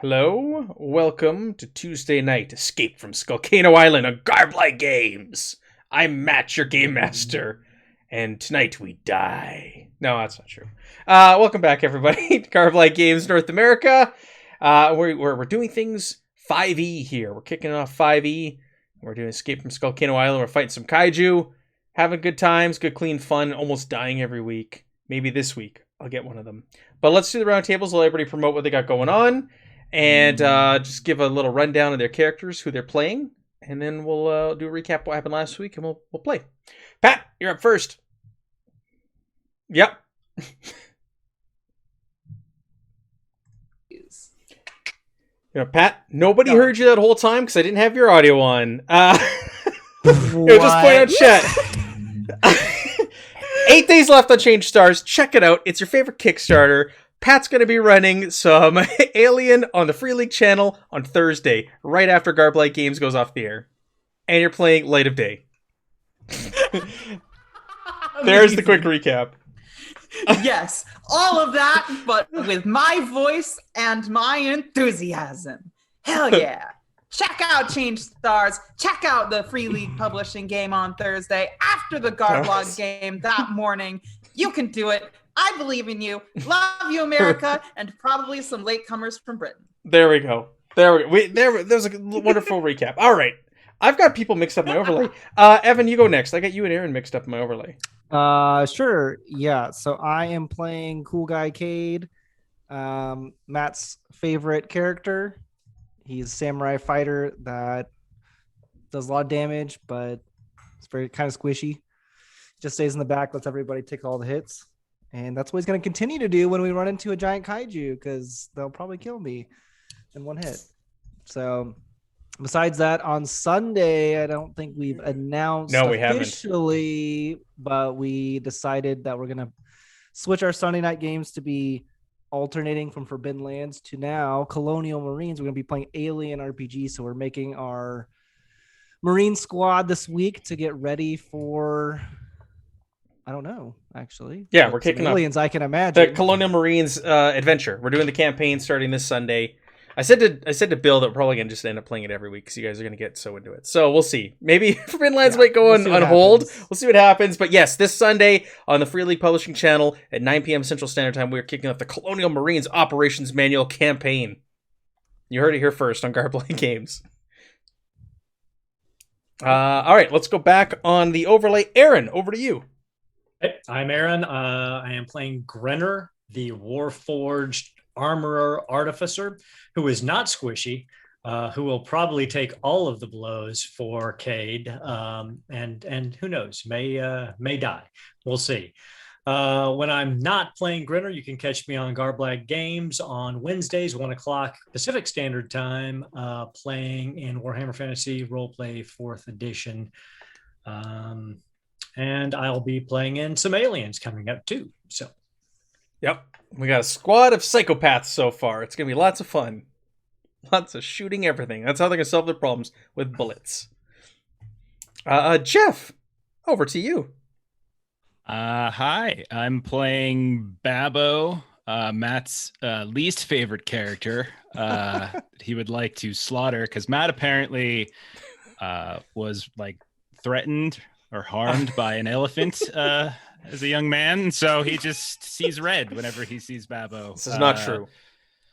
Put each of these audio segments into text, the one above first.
Hello, welcome to Tuesday night Escape from Skullcano Island on Garblight Games. I'm Matt, your game master, and tonight we die. No, that's not true. Welcome back, everybody, to Garblight Games North America. We're doing things 5e here. We're kicking off 5e. We're doing Escape from Skullcano Island. We're fighting some kaiju, having good times, good clean fun, almost dying every week. Maybe this week I'll get one of them. But let's do the round tables. Let everybody promote what they got going on. And just give a little rundown of their characters, who they're playing, and then we'll do a recap of what happened last week, and we'll play. Pat, you're up first. Yep. Pat, nobody heard you that whole time because I didn't have your audio on. Just point out chat. 8 days left on Change Stars. Check it out. It's your favorite Kickstarter. Pat's going to be running some Alien on the Free League channel on Thursday, right after Garblight Games goes off the air. And you're playing Light of Day. There's the quick recap. Yes, all of that, but with my voice and my enthusiasm. Hell yeah. Check out Change Stars. Check out the Free League publishing game on Thursday after the Garblog game that morning. You can do it. I believe in you. Love you, America, and probably some latecomers from Britain. There we go. There's a wonderful recap. All right. I've got people mixed up in my overlay. Evan, you go next. I got you and Aaron mixed up in my overlay. Sure. Yeah. So I am playing Cool Guy Cade, Matt's favorite character. He's a samurai fighter that does a lot of damage, but it's very kind of squishy. Just stays in the back, lets everybody take all the hits. And that's what he's going to continue to do when we run into a giant kaiju, because they'll probably kill me in one hit. So besides that, on Sunday, I don't think we've announced officially, but we decided that we're going to switch our Sunday night games to be alternating from Forbidden Lands to now Colonial Marines. We're going to be playing Alien RPG, so we're making our Marine squad this week to get ready for... I don't know, actually. Yeah, we're kicking aliens, I can imagine. The Colonial Marines adventure. We're doing the campaign starting this Sunday. I said to Bill that we're probably going to just end up playing it every week because you guys are going to get so into it. So we'll see. Maybe Forbidden Lands might go on hold. We'll see what happens. But yes, this Sunday on the Free League Publishing channel at 9 p.m. Central Standard Time, we're kicking off the Colonial Marines Operations Manual campaign. You heard it here first on Garblight Games. All right, let's go back on the overlay. Aaron, over to you. Hey, I'm Aaron. I am playing Grenner, the Warforged Armorer Artificer, who is not squishy, who will probably take all of the blows for Cade, and who knows, may die. We'll see. When I'm not playing Grenner, you can catch me on Garblag Games on Wednesdays, 1 o'clock Pacific Standard Time, playing in Warhammer Fantasy Roleplay 4th Edition. And I'll be playing in some Aliens coming up too. So, yep, we got a squad of psychopaths so far. It's gonna be lots of fun, lots of shooting everything. That's how they're gonna solve their problems with bullets. Jeff, over to you. Hi, I'm playing Babbo, Matt's least favorite character. He would like to slaughter because Matt apparently was like threatened or harmed by an elephant as a young man, so he just sees red whenever he sees Babbo. This is not true.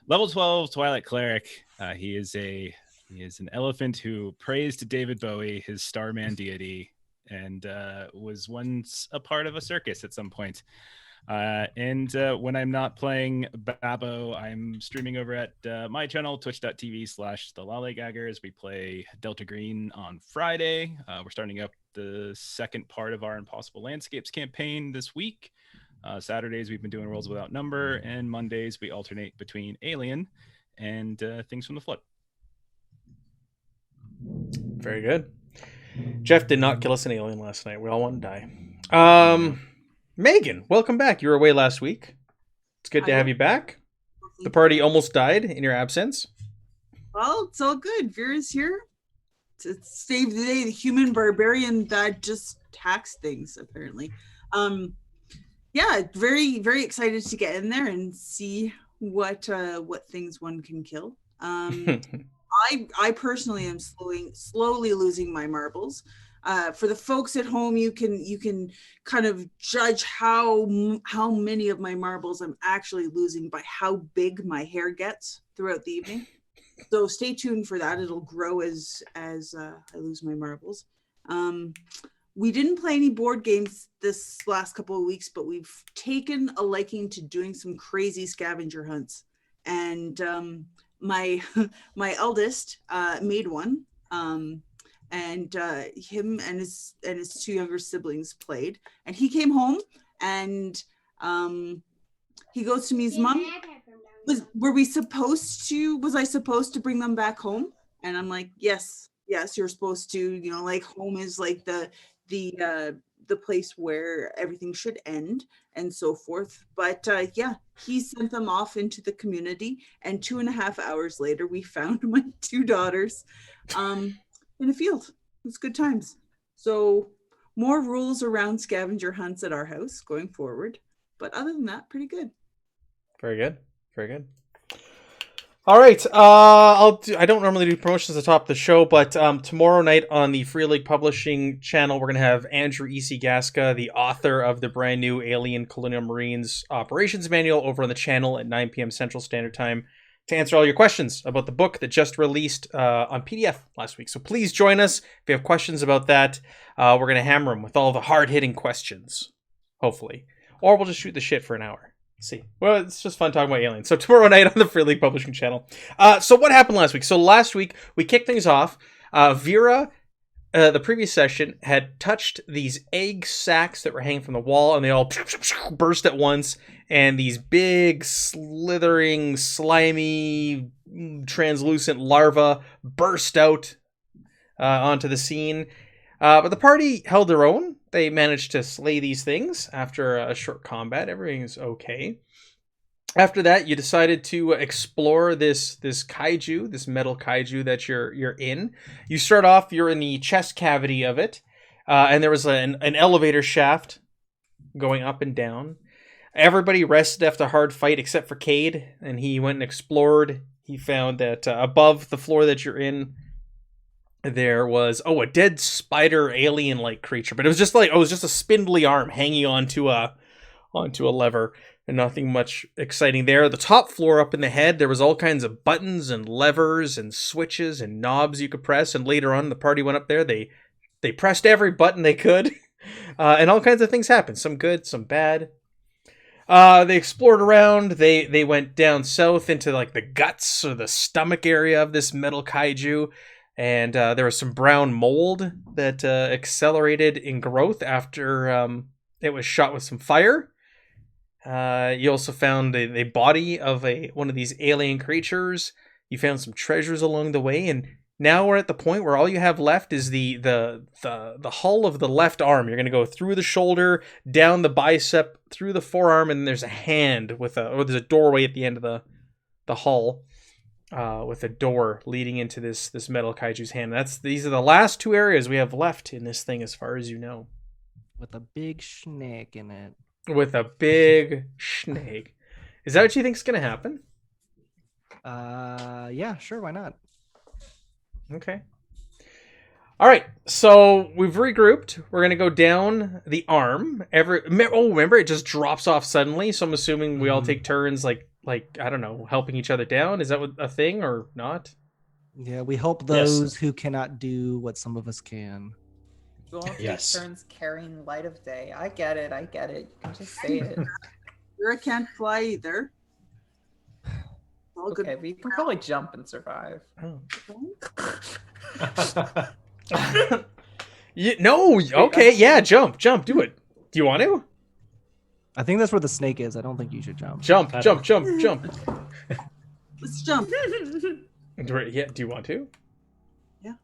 Level 12 Twilight Cleric. He is an elephant who prays to David Bowie, his Starman deity, and was once a part of a circus at some point. And when I'm not playing Babbo, I'm streaming over at my channel, twitch.tv/thelollygaggers. We play Delta Green on Friday. We're starting up the second part of our Impossible Landscapes campaign this week. Saturdays, we've been doing Worlds Without Number, and Mondays, we alternate between Alien and Things from the Flood. Very good. Jeff did not kill us an alien last night. We all want to die. Megan, welcome back. You were away last week. It's good to have you back. The party almost died in your absence. Well, it's all good. Vera's here to save the day. The human barbarian that just hacks things, apparently. Yeah, very, very excited to get in there and see what things one can kill. I personally am slowly losing my marbles. For the folks at home, you can kind of judge how many of my marbles I'm actually losing by how big my hair gets throughout the evening. So stay tuned for that. It'll grow as I lose my marbles. We didn't play any board games this last couple of weeks, but we've taken a liking to doing some crazy scavenger hunts. And my eldest made one, and him and his two younger siblings played. And he came home and he goes to me, his mom, was I supposed to bring them back home? And I'm like, yes, you're supposed to. You know, like home is like the place where everything should end and so forth. But yeah, he sent them off into the community, and 2.5 hours later we found my two daughters in a field. It was good times. So more rules around scavenger hunts at our house going forward, but other than that, pretty good. Very good. Very good. All right. I don't normally do promotions at the top of the show, but tomorrow night on the Free League Publishing channel, we're going to have Andrew E.C. Gaska, the author of the brand new Alien Colonial Marines Operations Manual, over on the channel at 9 p.m. Central Standard Time to answer all your questions about the book that just released on PDF last week. So please join us if you have questions about that. We're going to hammer them with all the hard-hitting questions, hopefully. Or we'll just shoot the shit for an hour. See, well, it's just fun talking about aliens. So tomorrow night on the Free League Publishing channel. So what happened last week? So last week we kicked things off. Vera, the previous session, had touched these egg sacs that were hanging from the wall, and they all burst at once. And these big, slithering, slimy, translucent larvae burst out onto the scene. But the party held their own. They managed to slay these things after a short combat. Everything's okay. After that, you decided to explore this kaiju, this metal kaiju that you're in. You start off, you're in the chest cavity of it, and there was an elevator shaft going up and down. Everybody rested after a hard fight except for Cade, and he went and explored. He found that above the floor that you're in, there was a dead spider alien-like creature, but it was just a spindly arm hanging onto a lever, and nothing much exciting there. The top floor up in the head, there was all kinds of buttons and levers and switches and knobs you could press, and later on the party went up there, they pressed every button they could, and all kinds of things happened, some good, some bad. They explored around, they went down south into like the guts or the stomach area of this metal kaiju. And there was some brown mold that accelerated in growth after it was shot with some fire. You also found a body of one of these alien creatures. You found some treasures along the way, and now we're at the point where all you have left is the hull of the left arm. You're going to go through the shoulder, down the bicep, through the forearm, and there's a hand there's a doorway at the end of the hull. With a door leading into this metal kaiju's hand. These are the last two areas we have left in this thing, as far as you know. With a big snake in it. With a big snake. Is that what you think is going to happen? Yeah, sure. Why not? Okay. All right. So we've regrouped. We're going to go down the arm. Remember, it just drops off suddenly. So I'm assuming we all take turns, like I don't know, helping each other down. Is that a thing or not? Yeah, we help those who cannot do what some of us can. We'll all take turns carrying light of day. I get it. You can just say it. Vera can't fly either. All okay, but you can probably jump and survive. Oh. No. Okay. Yeah. Jump. Do it. Do you want to? I think that's where the snake is. I don't think you should jump. Jump. Let's jump. Yeah. Do you want to? Yeah.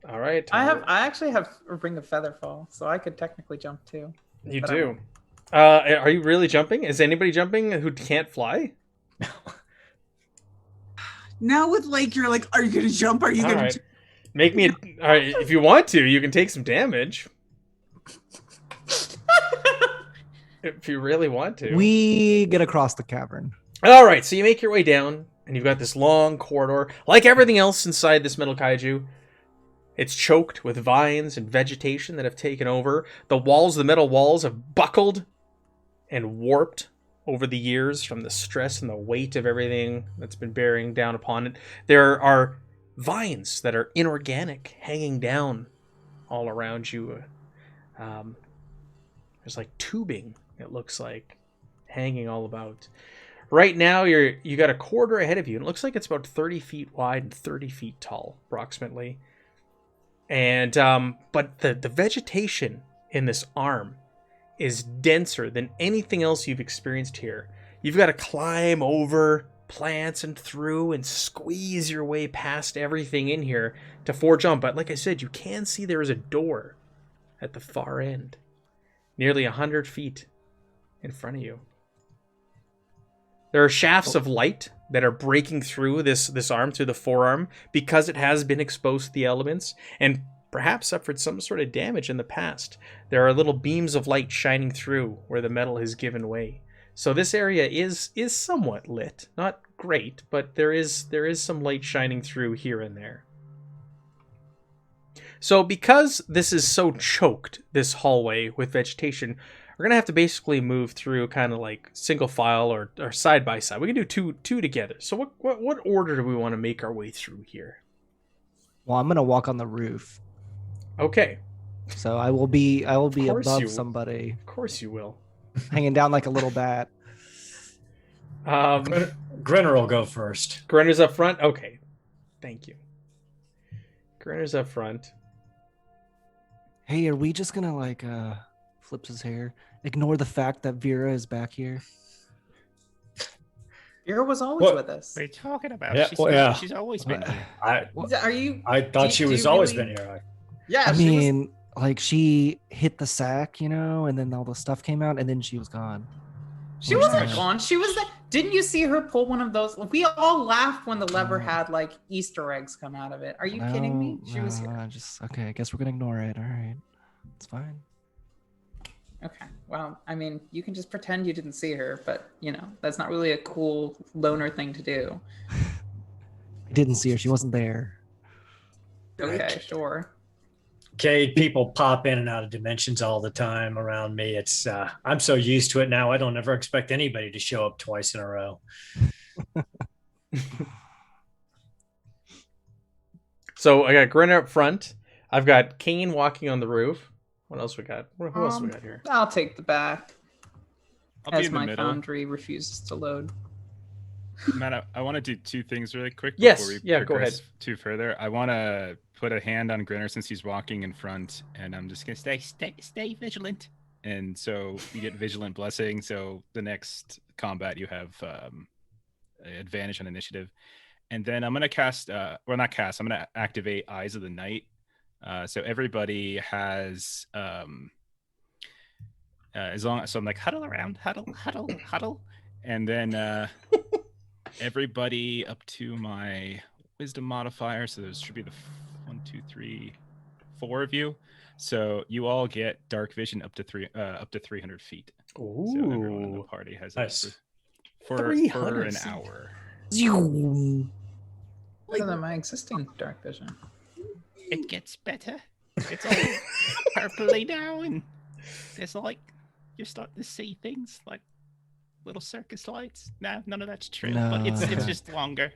All right. I actually have a Ring of Featherfall, so I could technically jump too. You do. Are you really jumping? Is anybody jumping who can't fly? Now with you're like, are you gonna jump? Are you all gonna right. Make me all right, if you want to, you can take some damage. If you really want to. We get across the cavern. All right, so you make your way down And you've got this long corridor. Like everything else inside this metal kaiju, it's choked with vines and vegetation that have taken over. The metal walls have buckled and warped over the years from the stress and the weight of everything that's been bearing down upon it. There are vines that are inorganic hanging down all around you. There's like tubing, it looks like, hanging all about. Right now, you got a corridor ahead of you, and it looks like it's about 30 feet wide and 30 feet tall, approximately. And but the vegetation in this arm is denser than anything else you've experienced here. You've got to climb over plants and through and squeeze your way past everything in here to forge on. But like I said, you can see there is a door at the far end, nearly 100 feet in front of you. There are shafts of light that are breaking through this arm, through the forearm, because it has been exposed to the elements and perhaps suffered some sort of damage in the past. There are little beams of light shining through where the metal has given way. So this area is somewhat lit. Not great, but there is some light shining through here and there. So because this is so choked, this hallway, with vegetation, we're going to have to basically move through kind of like single file or side by side. We can do two together. So what order do we want to make our way through here? Well, I'm gonna walk on the roof, Okay. so I will be course you above will. somebody, Of course you will. hanging down like a little bat. Grinner will go first. Grenner's up front? Okay. Thank you. Grenner's up front. Hey, are we just gonna like flips his hair, ignore the fact that Vera is back here? Vera was always What? with us. What are you talking about? Yeah, well, yeah. She's always been here. Are you? I thought she do was you always really- been here. Yeah, I she was- mean, like she hit the sack, and then all the stuff came out, and then she was gone. She Where's wasn't that? gone. She was there. Didn't you see her pull one of those? We all laughed when the lever had like Easter eggs come out of it. Are you kidding me? She was here. Okay, I guess we're gonna ignore it. All right, it's fine. Okay. Well, I mean, you can just pretend you didn't see her, but that's not really a cool loner thing to do. I didn't see her. She wasn't there. Okay, sure. Cade, people pop in and out of dimensions all the time around me. It's I'm so used to it now. I don't ever expect anybody to show up twice in a row. So I got Grinner up front. I've got Kane walking on the roof. What else we got? Who else we got here? I'll take the back I'll be as in the my middle. foundry refuses to load. Matt, I want to do two things really quick Yes, before we yeah, go progress ahead. too further. I want to put a hand on Grinner since he's walking in front, and I'm just gonna stay vigilant. And so you get vigilant blessing. So the next combat you have advantage on initiative, and then I'm gonna cast. I'm gonna activate Eyes of the Night. So everybody has as long so I'm like huddle around, huddle, and then everybody up to my wisdom modifier. So there should be the 1, 2, 3, 4 of you. So you all get dark vision up to 300 feet. Ooh. So everyone in the party has it Nice. for 300 an feet. hour. Other than my existing dark vision. It gets better. It's all purpley now, and there's like you're starting to see things like little circus lights. No, none of that's true. But it's No. just longer.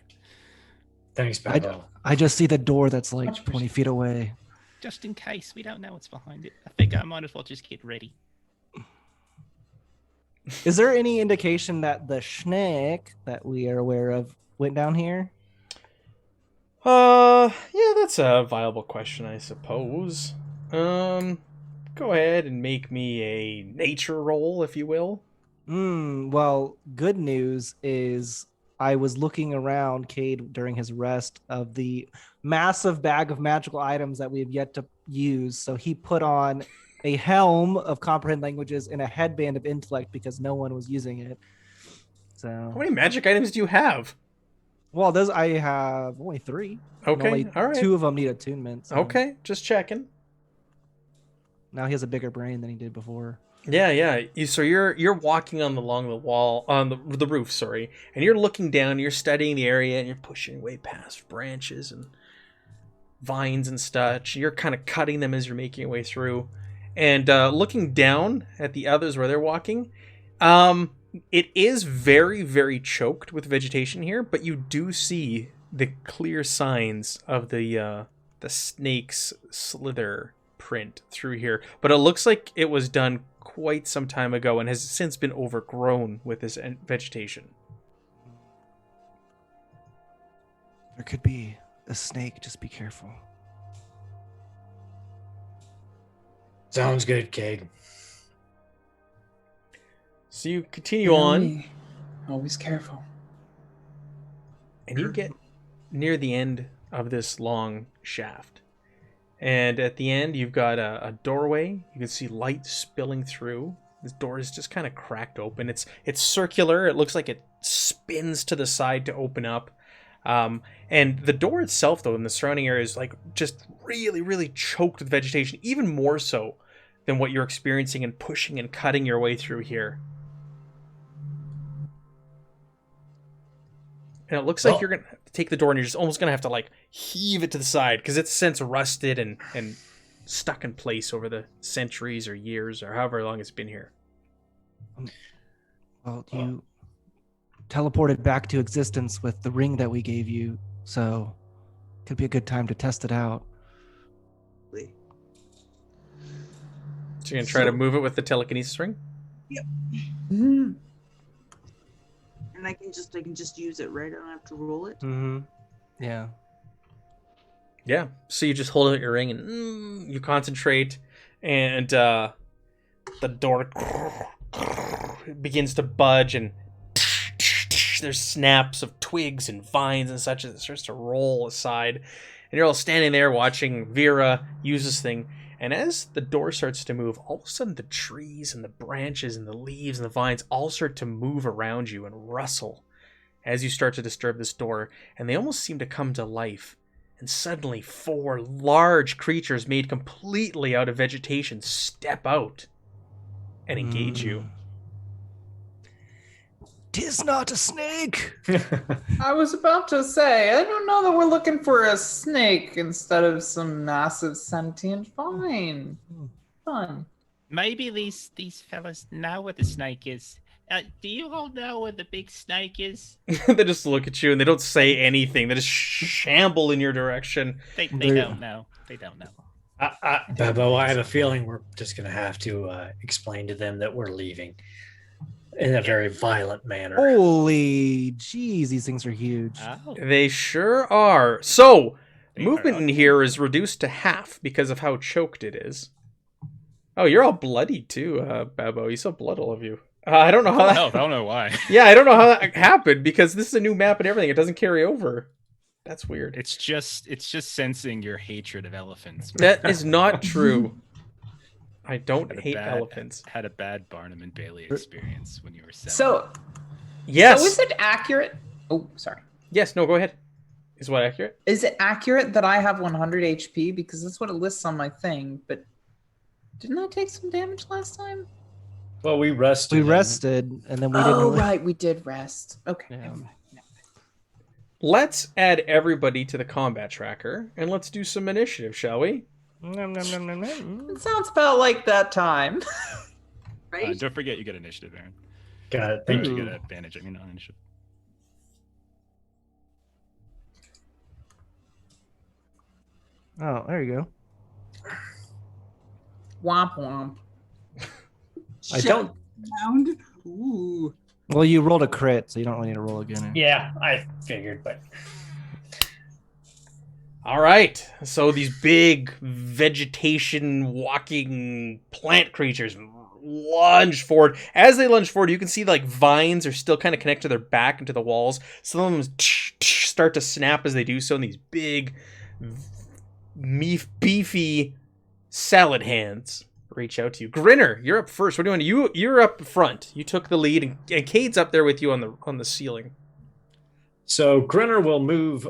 Thanks, Pablo. I just see the door that's like Much 20 feet away. Just in case we don't know what's behind it. I think I might as well just get ready. Is there any indication that the schneck that we are aware of went down here? Yeah, that's a viable question, I suppose. Go ahead and make me a nature roll, if you will. Well, good news is I was looking around Cade during his rest of the massive bag of magical items that we have yet to use. So he put on a helm of comprehend languages and a headband of intellect because no one was using it. How So, many magic items do you have? well, those I have only 3. And Okay, only all right. 2 of them need attunement. So. Okay, just checking. Now he has a bigger brain than he did before. Yeah. So you're walking along the wall on the roof, sorry, and you're looking down. You're studying the area, and you're pushing your way past branches and vines and such. You're kind of cutting them as you're making your way through, and looking down at the others where they're walking. It is very, very choked with vegetation here, but you do see the clear signs of the snake's slither print through here. But it looks like it was done quite some time ago and has since been overgrown with this vegetation. There could be a snake. Just be careful. Sounds good, Cade. So you continue on, Always careful. and you get near the end of this long shaft. And at the end, you've got a doorway. You can see light spilling through. This door is just kind of cracked open. It's circular. It looks like it spins to the side to open up. And the door itself, though, in the surrounding area is like just really, really choked with vegetation, even more so than what you're experiencing and pushing and cutting your way through here. And it looks like you're going to have to take the door and you're just almost going to have to like heave it to the side because it's since rusted and stuck in place over the centuries or years or however long it's been here. Well, you teleported back to existence with the ring that we gave you, so could be a good time to test it out. So you're going to try to move it with the telekinesis ring? Yep. Mm. And I can just use it, right? I don't have to roll it. Mm-hmm. Yeah. Yeah. So you just hold out your ring and you concentrate, and the door begins to budge, and there's snaps of twigs and vines and such as it starts to roll aside. And you're all standing there watching Vera use this thing. And as the door starts to move, all of a sudden the trees and the branches and the leaves and the vines all start to move around you and rustle as you start to disturb this door. And they almost seem to come to life. And suddenly 4 large creatures made completely out of vegetation step out and engage you. 'Tis not a snake. I was about to say, I don't know that we're looking for a snake instead of some massive sentient vine. Fun. Maybe these fellas know what the snake is. Do you all know what the big snake is? They just look at you and they don't say anything. They just shamble in your direction. They don't know. They don't know. Babo, I have a feeling we're just going to have to explain to them that we're leaving in a very violent manner. Holy jeez, these things are huge. Oh. They sure are. So, They movement are in here is reduced to half because of how choked it is. Oh, you're all bloody too, Babo. You saw blood, all of you. I don't know how that... No, I don't know why. Yeah, I don't know how that happened because this is a new map and everything. It doesn't carry over. That's weird. It's just sensing your hatred of elephants. That is not true. I don't Had a hate bad- elephants. Had a bad Barnum and Bailey experience when you were 7. So Yes. is it accurate? Oh, sorry. Yes, no, go ahead. Is what accurate? Is it accurate that I have 100 HP? Because that's what it lists on my thing, but didn't I take some damage last time? Well, we rested. We rested, and then we Oh, didn't. right, we did rest. Okay. Yeah. never mind. Let's add everybody to the combat tracker and let's do some initiative, shall we? Nom, nom, nom, nom, nom. It sounds about like that time. Right? Don't forget you get initiative, Aaron. Got it. Thank You you. get advantage. I mean, on initiative. Oh, there you go. Womp womp. I don't. Round. Ooh. Well, you rolled a crit, so you don't really need to roll again. Yeah, I figured, but All right. So these big vegetation walking plant creatures lunge forward. As they lunge forward, you can see like vines are still kind of connected to their back into the walls. Some of them start to snap as they do so, and these big, beefy salad hands reach out to you. Grinner, you're up first. What do you want? You're up front. You took the lead, and Cade's up there with you on the ceiling. so Grinner will move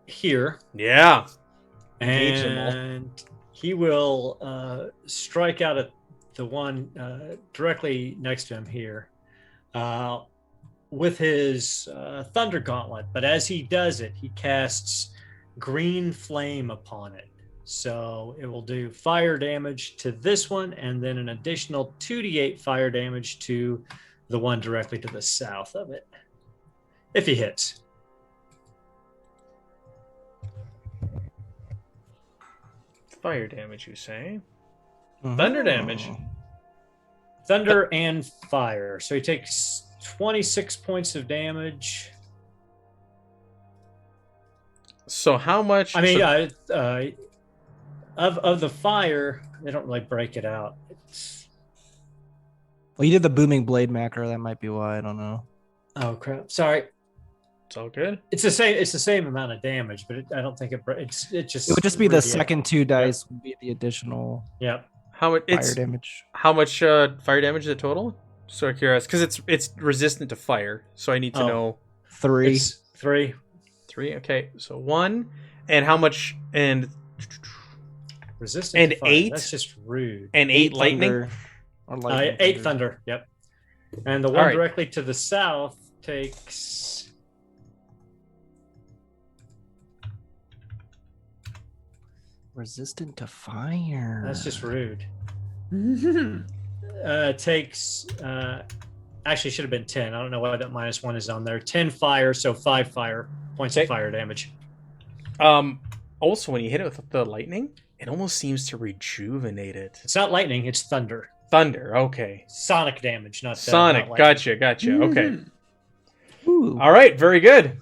here, Yeah. Engage them all. and he will strike out at the one directly next to him here with his Thunder Gauntlet. But as he does it, he casts Green Flame upon it. So it will do fire damage to this one, and then an additional 2d8 fire damage to the one directly to the south of it, if he hits. Fire damage, you say? Thunder damage. Thunder and fire. So he takes 26 points of damage. So how much? I mean, of the fire, they don't really break it out. Well, you did the booming blade macro. That might be why. I don't know. Oh crap! Sorry. It's all good. It's the same. It's the same amount of damage, but I don't think it just. It would just be the second 2 dice would be the additional How much? fire damage. How much fire damage is it total? So curious, because it's resistant to fire. So I need to know. 3. It's 3. 3. Okay, so 1, and how much? And Resistant and to fire. 8? That's just rude. and 8 lightning. Thunder, or lightning 8 thunder. Yep. And the one Alright. directly to the south takes. Resistant to fire. That's just rude. Takes actually should have been 10. I don't know why that -1 is on there. 10 fire, so 5 fire points of fire damage. Also, when you hit it with the lightning, it almost seems to rejuvenate it. It's not lightning, it's thunder. Thunder. Okay. Sonic damage, not Sonic. not Gotcha. Okay. Ooh. All right. Very good.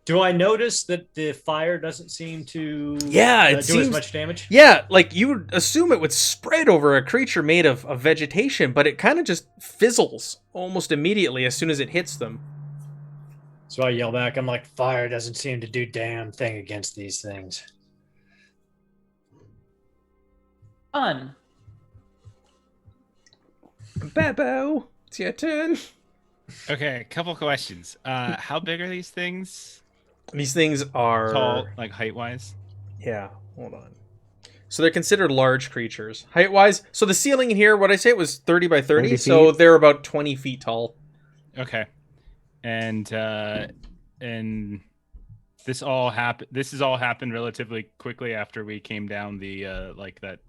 Do I notice that the fire doesn't seem to Yeah, it do seems as much damage? Yeah, like you would assume it would spread over a creature made of vegetation, but it kind of just fizzles almost immediately as soon as it hits them. So I yell back, I'm like, fire doesn't seem to do damn thing against these things. Fun. Babo, it's your turn. Okay, a couple questions. How big are these things? These things are Tall, like height wise? Yeah, hold on. So they're considered large creatures. Height-wise, so the ceiling in here, what I say, it was 30 by 30, 30 so feet. they're about 20 feet tall. Okay. And this all happened. This has all happened relatively quickly after we came down the like that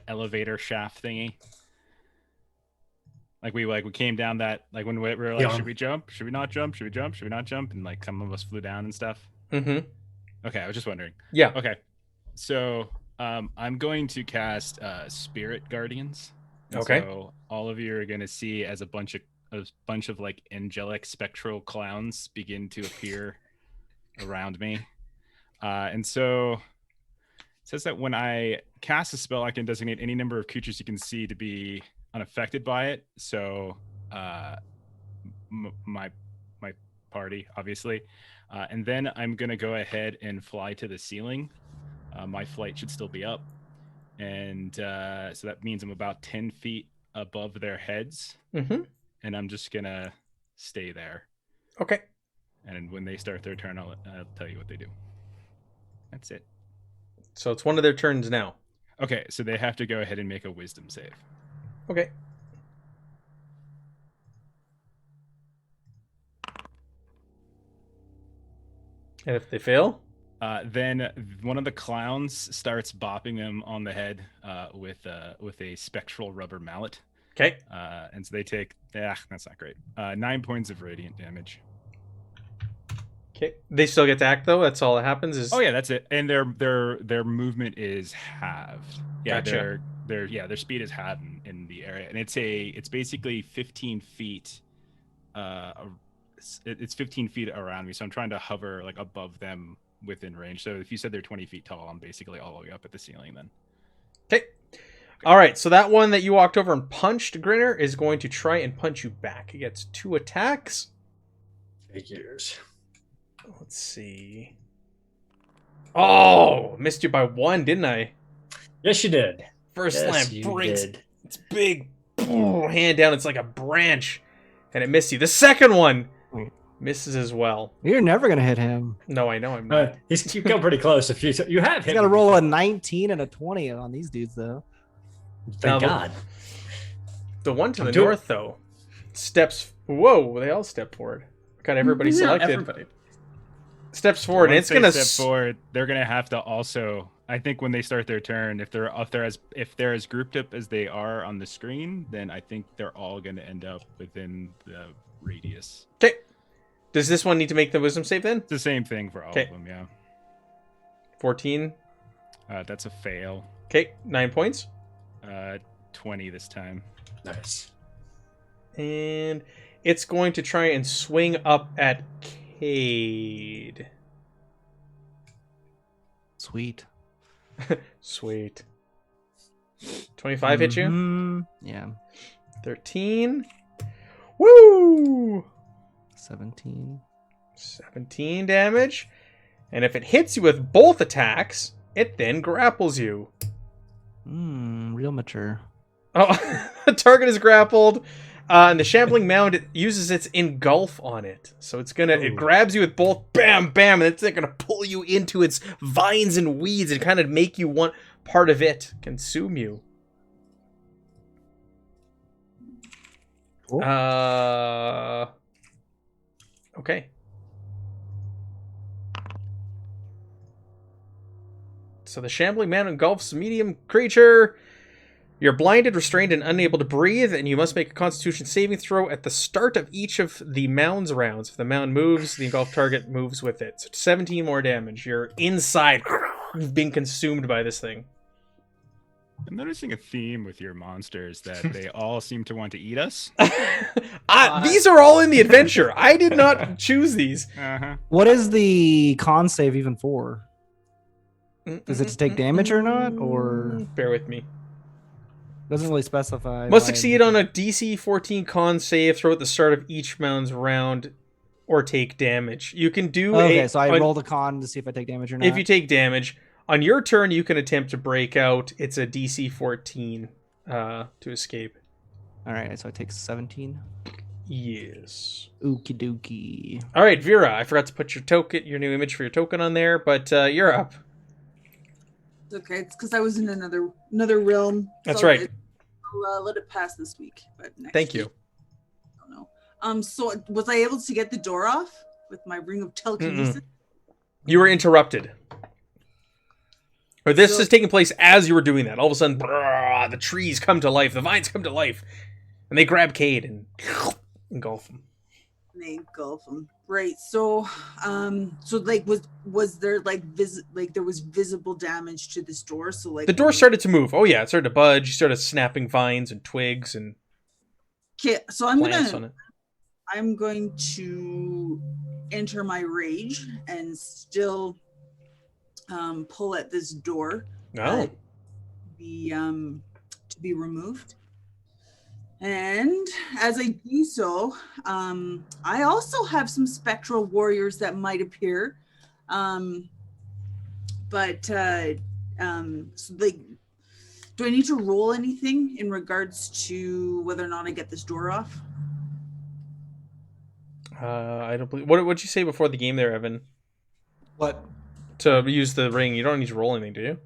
elevator shaft thingy. Like we came down that, like when we were like, should we jump? Should we not jump? Should we jump? Should we not jump? And like some of us flew down and stuff. Mm-hmm. Okay, I was just wondering. Yeah. Okay. So I'm going to cast Spirit Guardians. Okay. So all of you are going to see as a bunch of like angelic spectral clowns begin to appear around me. And so it says that when I cast a spell, I can designate any number of creatures you can see to be unaffected by it. So my party, obviously. And then I'm going to go ahead and fly to the ceiling. My flight should still be up. And so that means I'm about 10 feet above their heads. Mm-hmm. And I'm just going to stay there. Okay. And when they start their turn, I'll tell you what they do. That's it. So it's one of their turns now. Okay, so they have to go ahead and make a wisdom save. Okay. And if they fail? Then one of the clowns starts bopping them on the head with a spectral rubber mallet. Okay. And so they take, that's not great. 9 points of radiant damage. Okay. They still get to act though. That's all that happens. Is Oh yeah, that's it. And their movement is halved. Yeah, Gotcha. their speed is halved in the area, and it's basically 15 feet. It's 15 feet around me, so I'm trying to hover like above them within range. So if you said they're 20 feet tall, I'm basically all the way up at the ceiling then. Okay. All right. So that one that you walked over and punched, Grinner, is going to try and punch you back. He gets 2 attacks. Figures. Let's see. Oh, missed you by 1, didn't I? Yes, you did. First Yes, slam you brings did. its big hand down. It's like a branch, and it missed you. The second one Misses as well. You're never gonna hit him. No, I know I'm not. You come pretty close. If you have He's hit got to me roll a before. 19 and a 20 on these dudes, though. Thank Now, God. The one to the Do it. north, though, steps. Whoa! They all step forward. Got everybody Yeah, selected. everybody. Steps forward, and Once it's gonna. they step forward, they're gonna have to also. I think when they start their turn, if they're as grouped up as they are on the screen, then I think they're all gonna end up within the radius. Okay. Does this one need to make the wisdom save then? It's the same thing for all Okay. of them. Yeah. 14. That's a fail. Okay, 9 points. 20 this time. Nice. And it's going to try and swing up at Cade. Sweet. Sweet. 25 hit you? Mhm. Yeah. 13. Woo! 17. 17 damage. And if it hits you with both attacks, it then grapples you. Real mature. Oh, the target is grappled. And the shambling mound, it uses its engulf on it. So it's gonna, it Ooh. grabs you with both, bam, bam, and it's gonna pull you into its vines and weeds and kind of make you want part of it, consume you. Cool. Okay. So the shambling man engulfs a medium creature. You're blinded, restrained, and unable to breathe, and you must make a Constitution saving throw at the start of each of the mound's rounds. If the mound moves, the engulfed target moves with it. So 17 more damage. You're inside, being consumed by this thing. I'm noticing a theme with your monsters that they all seem to want to eat us. These are all in the adventure. I did not choose these. Uh-huh. What is the con save even for? Is it to take damage or not? Or Bear with me. doesn't really specify. Must why- succeed on a DC 14 con save throw at the start of each mound's round or take damage. You can do Okay, so I on- rolled a con to see if I take damage or not. If you take damage, on your turn you can attempt to break out. It's a DC 14 to escape. All right, so I take 17. Yes. Okie dokie. All right, Vera, I forgot to put your new image for your token on there, but you're up. It's okay. It's because I was in another realm. That's So right. I'll let it pass this week. But next Thank you. week, I don't know. So was I able to get the door off with my ring of telekinesis? You were interrupted. Or this So- is taking place as you were doing that. All of a sudden, brrr, the trees come to life, the vines come to life, and they grab Cade and engulf him. They engulf them. Right. So, so like, was there like there was visible damage to this door? So like The door started to move. Oh yeah, it started to budge. You started snapping vines and twigs and Okay. So I'm plants on gonna it. I'm going to enter my rage and still pull at this door. Oh. To be removed. And as I do so, I also have some spectral warriors that might appear. So like, do I need to roll anything in regards to whether or not I get this door off? I don't believe. What would you say before the game there, Evan? What? To use the ring, you don't need to roll anything, do you?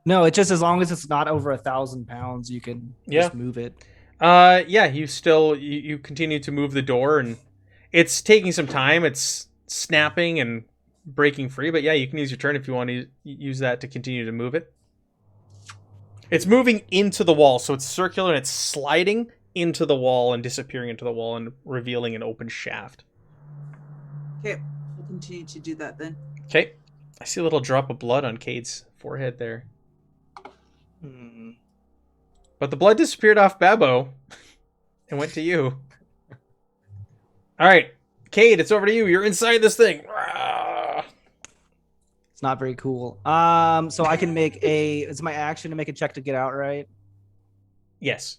No, it's just as long as it's not over 1,000 pounds, you can just move it. Yeah, you continue to move the door, and it's taking some time. It's snapping and breaking free, but yeah, you can use your turn if you want to use that to continue to move it. It's moving into the wall, so it's circular and it's sliding into the wall and disappearing into the wall and revealing an open shaft. Okay, I'll continue to do that then. Okay, I see a little drop of blood on Cade's forehead there. But the blood disappeared off Babbo and went to you. All right, Cade, it's over to you. You're inside this thing. It's not very cool. So I can make it's my action to make a check to get out, right? Yes.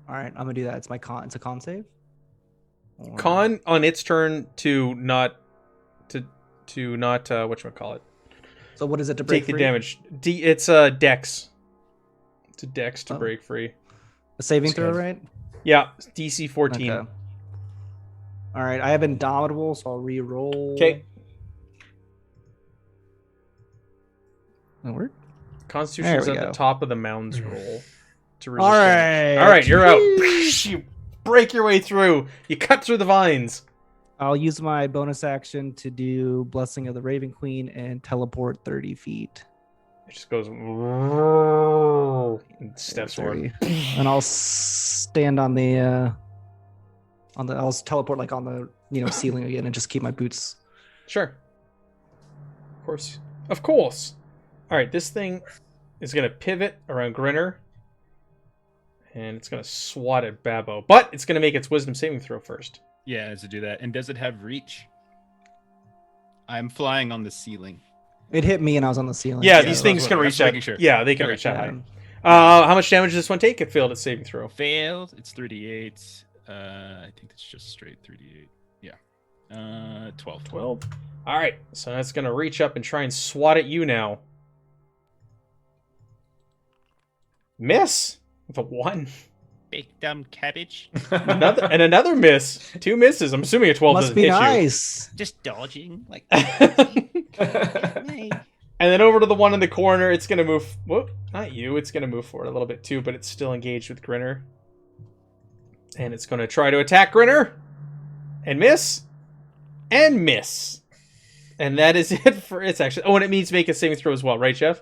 All right, I'm gonna do that. It's my con. It's a con save. Or- Con on its turn to not whatchamacallit. So what is it to break Take the free? damage. It's Dex. It's a Dex to Oh. break free. A saving It's throw, good. right? Yeah, DC 14. Okay. All right, I have Indomitable, so I'll re-roll. Okay. That work? Constitution's There we at the go. top of the mounds roll. To resist All damage. right. All right, you're out. Whee! You break your way through. You cut through the vines. I'll use my bonus action to do Blessing of the Raven Queen and teleport 30 feet. It just goes and steps forward. 30. And I'll stand on the I'll teleport like on the ceiling again and just keep my boots. Sure. Of course. Of course. All right, this thing is going to pivot around Grinner. And it's going to swat at Babbo. But it's going to make its wisdom saving throw first. Yeah, to do that. And does it have reach? I'm flying on the ceiling. It hit me and I was on the ceiling. Yeah, so- these things can I'm reach that. making sure. Yeah, they can Okay. reach that Yeah. high. How much damage does this one take? It failed its saving throw. Failed. It's 3d8. I think it's just straight 3d8. Yeah. 12. 12. All right, so that's going to reach up and try and swat at you now. Miss with a 1. Big dumb cabbage. Another miss. 2 misses. I'm assuming a 12 Must doesn't be hit nice. Just dodging. Like, you. hey. And then over to the one in the corner, it's going to move... Whoop, not you. It's going to move forward a little bit too, but it's still engaged with Grinner. And it's going to try to attack Grinner. And miss. And miss. And that is it for its action. Oh, and it means make a saving throw as well, right, Jeff?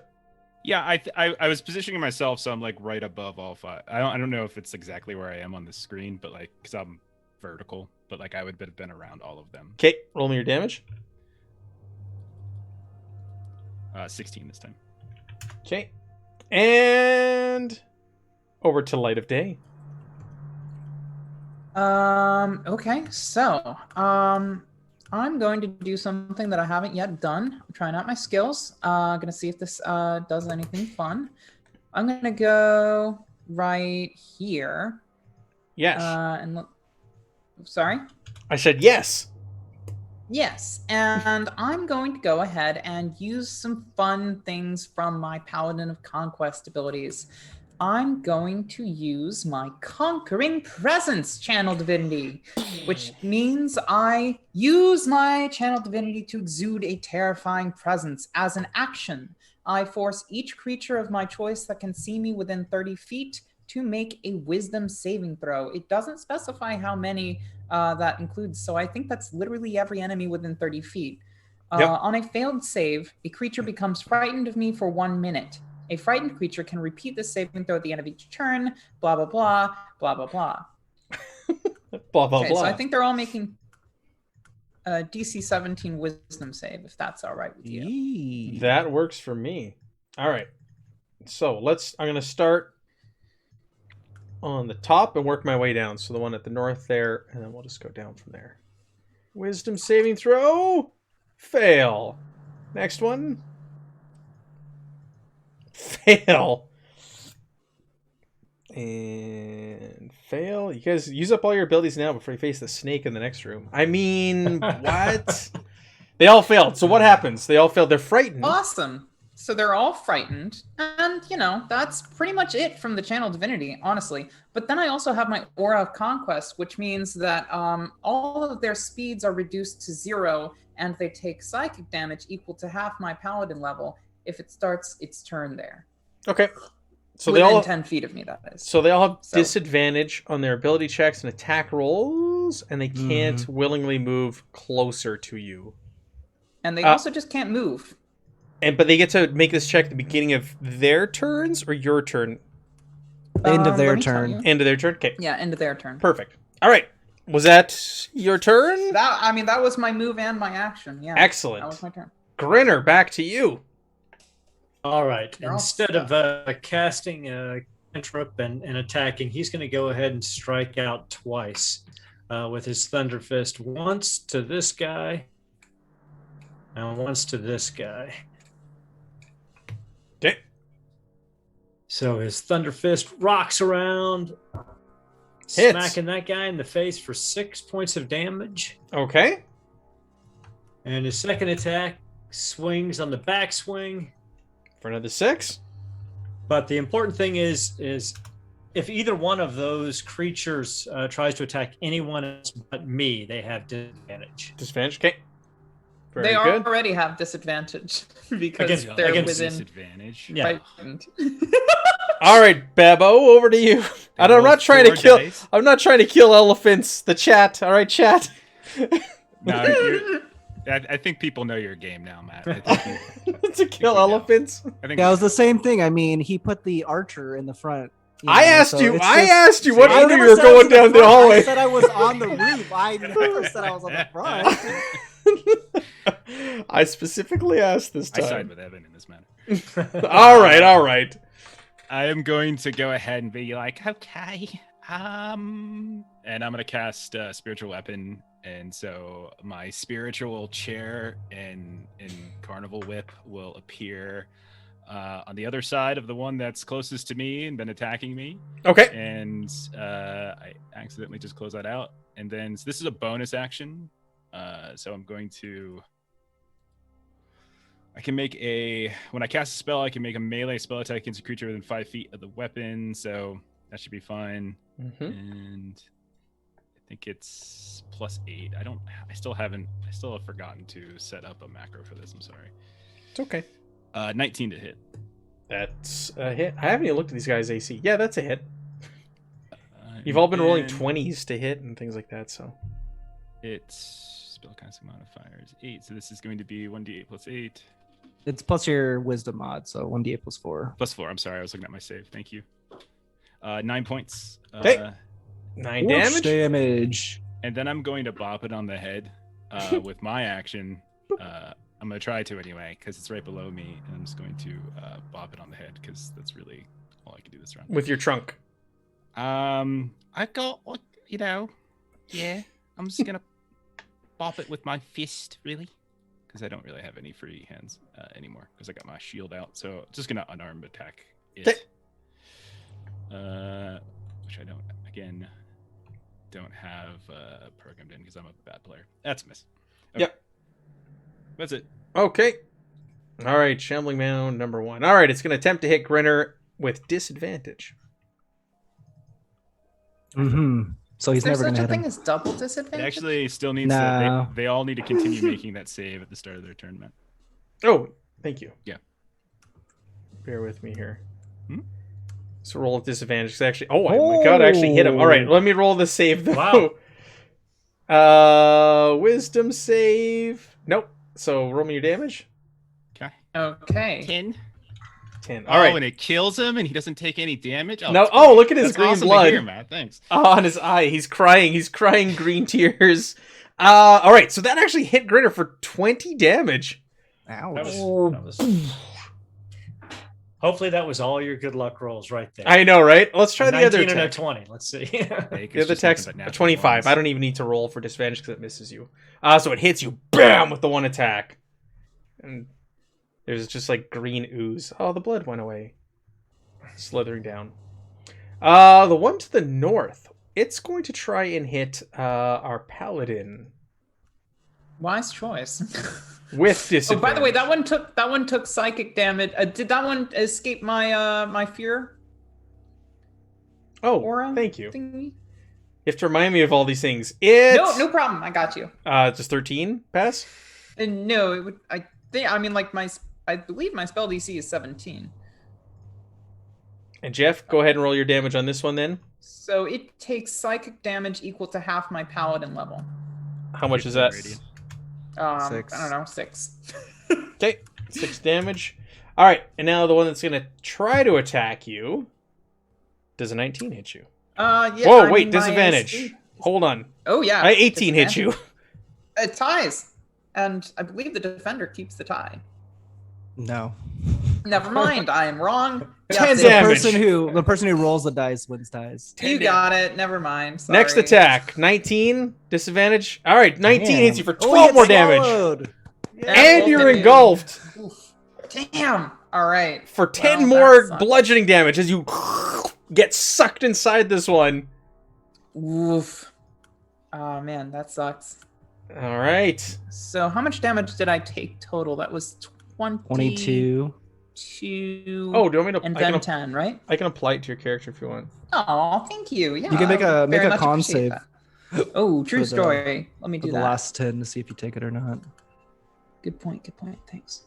Yeah, I was positioning myself so I'm like right above all 5. I don't know if it's exactly where I am on the screen, but like because I'm vertical, but like I would have been around all of them. Okay, roll me your damage. 16 this time. Okay. And over to Light of Day. Okay, so I'm going to do something that I haven't yet done. I'm trying out my skills. Gonna see if this does anything fun. I'm gonna go right here. Yes. And look. Sorry. I said yes. Yes, and I'm going to go ahead and use some fun things from my Paladin of Conquest abilities. I'm going to use my Conquering Presence Channel Divinity, which means I use my Channel Divinity to exude a terrifying presence. As an action, I force each creature of my choice that can see me within 30 feet to make a Wisdom saving throw. It doesn't specify how many that includes, so I think that's literally every enemy within 30 feet. Yep. On a failed save, a creature becomes frightened of me for 1 minute. A frightened creature can repeat this saving throw at the end of each turn, blah, blah, blah, blah, blah, blah. Blah, blah, Okay, blah. so I think they're all making a DC 17 Wisdom save, if that's all right with you. Yee. That works for me. All right. So I'm going to start on the top and work my way down. So the one at the north there, and then we'll just go down from there. Wisdom saving throw. Fail. Next one. Fail. And fail. You guys use up all your abilities now before you face the snake in the next room. I mean, what? They all failed. So what happens? They all failed. They're frightened. Awesome. So they're all frightened. And, that's pretty much it from the Channel Divinity, honestly. But then I also have my Aura of Conquest, which means that all of their speeds are reduced to 0, and they take psychic damage equal to half my Paladin level if it starts its turn there. Okay. So within they all 10 feet of me, that is. So they all have So- disadvantage on their ability checks and attack rolls, and they can't willingly move closer to you. And they also just can't move. But they get to make this check at the beginning of their turns or your turn. End of Let their me tell turn. you. End of their turn. Okay, Yeah, end of their turn. perfect. All right, was that your turn? That was my move and my action. Yeah. Excellent. That was my turn. Grinner, back to you. All right. They're all Instead of casting a cantrip and attacking, he's going to go ahead and strike out twice with his Thunder Fist. Once to this guy, and once to this guy. Okay. So his Thunder Fist rocks around, Hits. smacking that guy in the face for 6 points of damage. Okay. And his second attack swings on the backswing. For another 6. But the important thing is if either one of those creatures tries to attack anyone else but me, they have disadvantage. Disadvantage. Okay. Very They good. already have disadvantage because Against- they're against within Disadvantage. Yeah. frightened. All right, Babbo, over to you. And I'm not trying to kill. I'm not trying to kill elephants. The chat. All right, chat. No, I think people know your game now, Matt. I think To kill elephants. I think Yeah, it was the same thing. I mean, he put the archer in the front. I asked so you. it's I just- asked you what I order never you were said I was going in the down the front. hallway. I said I was on the roof. I never said I was on the front. I specifically asked this I side time. with Evan in this matter. All right, all right. I am going to go ahead and be like, okay, and I'm gonna cast spiritual weapon, and so my spiritual chair and carnival whip will appear on the other side of the one that's closest to me and been attacking me, Okay. and I accidentally just close that out, and then so this is a bonus action, so I'm going to. I can make when I cast a spell, I can make a melee spell attack against a creature within 5 feet of the weapon, so that should be fine. Mm-hmm. And I think it's +8. I still have forgotten to set up a macro for this. I'm sorry. It's okay. 19 to hit. That's a hit. I haven't even looked at these guys' AC. Yeah, that's a hit. You've all been rolling and 20s to hit and things like that, so. It's spellcasting modifiers 8, so this is going to be 1d8 + 8. It's plus your wisdom mod, so 1d8 + 4. +4. I'm sorry, I was looking at my save. Thank you. 9 points. Okay. 9 Force damage. damage. And then I'm going to bop it on the head with my action. I'm going to try to anyway, because it's right below me. And I'm just going to bop it on the head, because that's really all I can do this round. With your trunk. I've got, yeah. I'm just gonna bop it with my fist, really. Because I don't really have any free hands anymore, because I got my shield out. So just going to unarmed attack it. Okay. Which I don't have programmed in because I'm a bad player. That's a miss. Okay. Yep. That's it. Okay. All right, Shambling Mound number 1. All right, it's going to attempt to hit Grinner with disadvantage. Mm-hmm. So he's Is there never such gonna a hit thing him. as double It disadvantage? actually still needs No. they all need to continue making that save at the start of their tournament. Oh, thank you. Yeah. Bear with me here. Hmm? So roll at disadvantage. 'Cause actually, my god, I actually hit him. All right, let me roll the save though. Wow. Wisdom save. Nope. So roll me your damage. Okay. Okay. 10. 10. All All right. right. And it kills him and he doesn't take any damage. No. that's Oh, great. look at his That's green awesome blood. to hear, Matt. Thanks. On his eye. He's crying. He's crying green tears. All right. So that actually hit Grinner for 20 damage. Ouch. That was hopefully that was all your good luck rolls right there. I know, right? Let's try A the other 19 and a attack. 20. Let's see. Fake The is other just attack's nothing a but natural 25. ones. I don't even need to roll for disadvantage because it misses you. So it hits you, bam, with the one attack. And there's just like green ooze. Oh, the blood went away. Slithering down. The one to the north. It's going to try and hit our paladin Wise choice. with disadvantage. Oh, by the way, that one took psychic damage. Did that one escape my my fear Oh, aura? thank you. Thingy? You have to remind me of all these things. It's No problem. I got you. just 13 pass. No, it would. I mean, like I believe my spell DC is 17. And Jeff, go ahead and roll your damage on this one then. So it takes psychic damage equal to half my paladin level. How much is that? Radiant. 6. I don't know, 6. Okay, 6 damage. All right, and now the one that's gonna try to attack you. Does a 19 hit you? Yeah. Whoa, I wait, mean, my disadvantage. AC Hold on. Oh yeah. 18 hit you. It ties, and I believe the defender keeps the tie. No. Never mind, I am wrong. 10 Yes, damage. The person who rolls the dice wins ties. You got it. Never mind. Sorry. Next attack, 19 disadvantage. All right, 19 Damn. hits you for Oh, 12 he more gets damage, swallowed. and both you're of you. engulfed Damn. All right. for 10 Well, more that sucks. bludgeoning damage as you get sucked inside this one. Oof. Oh man, that sucks. All right, So how much damage did I take total? That was 20... 22. 2, Oh, do you want me to? and I can, then 10, right? I can apply it to your character if you want. Oh, thank you. Yeah, You can make I a very much con appreciate save that. Oh, true for the- story. Let me for do the that. last 10 to see if you take it or not. Good point. Good point. Thanks.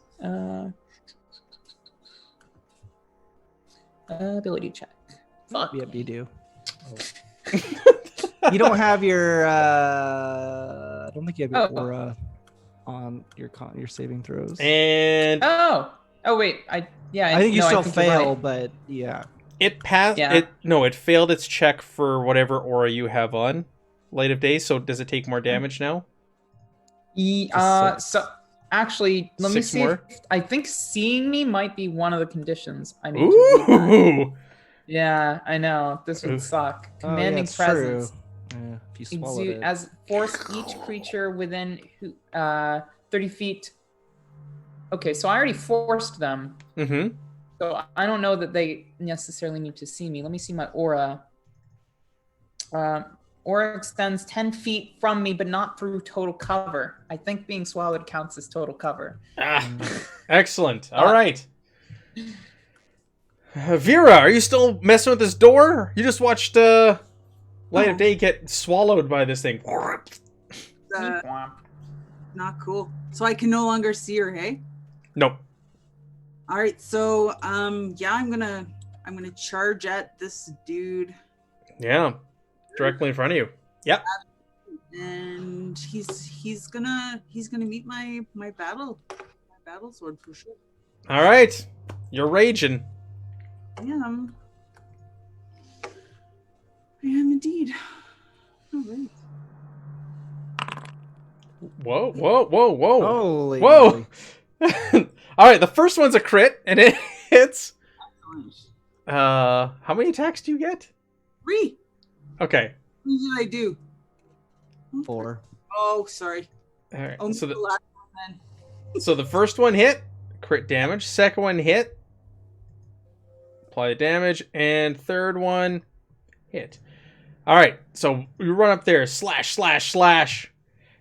Ability check. Fuck. Yep, you do. You don't have your. I don't think you have your Oh. aura on your your saving throws. And Oh. Oh wait. I think you no, still you're fail, right. but yeah. it passed. Yeah. It failed its check for whatever aura you have on Light of Day. So does it take more damage now? Just 6. So actually, let me 6 see. more? I think seeing me might be one of the conditions. I need to read that. Ooh. Yeah, I know. This would Oof. suck. Oh, yeah, Commanding it's presence. true. Yeah, if you swallowed Exude it. as force each creature within 30 feet. Okay, so I already forced them. Mm-hmm. So I don't know that they necessarily need to see me. Let me see my aura. Aura extends 10 feet from me, but not through total cover. I think being swallowed counts as total cover. Ah, excellent. All right. Vera, are you still messing with this door? You just watched Light of Day get swallowed by this thing. Not cool. So I can no longer see her, hey? Nope. All right, so yeah, I'm gonna charge at this dude, Yeah. Directly in front of you. Yep. and he's gonna meet my battle sword for sure. All right. You're raging. I am indeed. All right. Whoa, whoa, whoa, whoa. Holy. Whoa. moly. All right, the first one's a crit, and it hits. Excellent. How many attacks do you get? 3. Okay. What did I do? 4. Oh, sorry. All right. Oh, So the the last one then. So the first one hit, crit damage. Second one hit, apply the damage, and third one hit. All right, so you run up there, slash, slash, slash.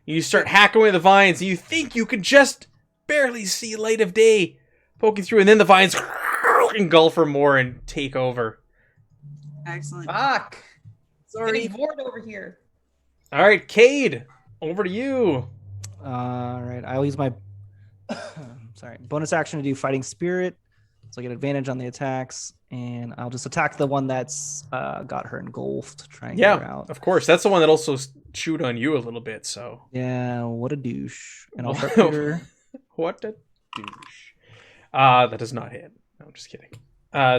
You start hacking away the vines, and you think you can just barely see Light of Day poking through, and then the vines engulf her more and take over. Excellent. Fuck. Sorry. Getting bored over here. All right, Cade, over to you. All right. I'll use my bonus action to do Fighting Spirit, so I get advantage on the attacks, and I'll just attack the one that's got her engulfed. Try and get her Yeah, out. of course. That's the one that also chewed on you a little bit, so. Yeah, what a douche. And I'll sharpshooter. What a douche. That does not hit. No, I'm just kidding.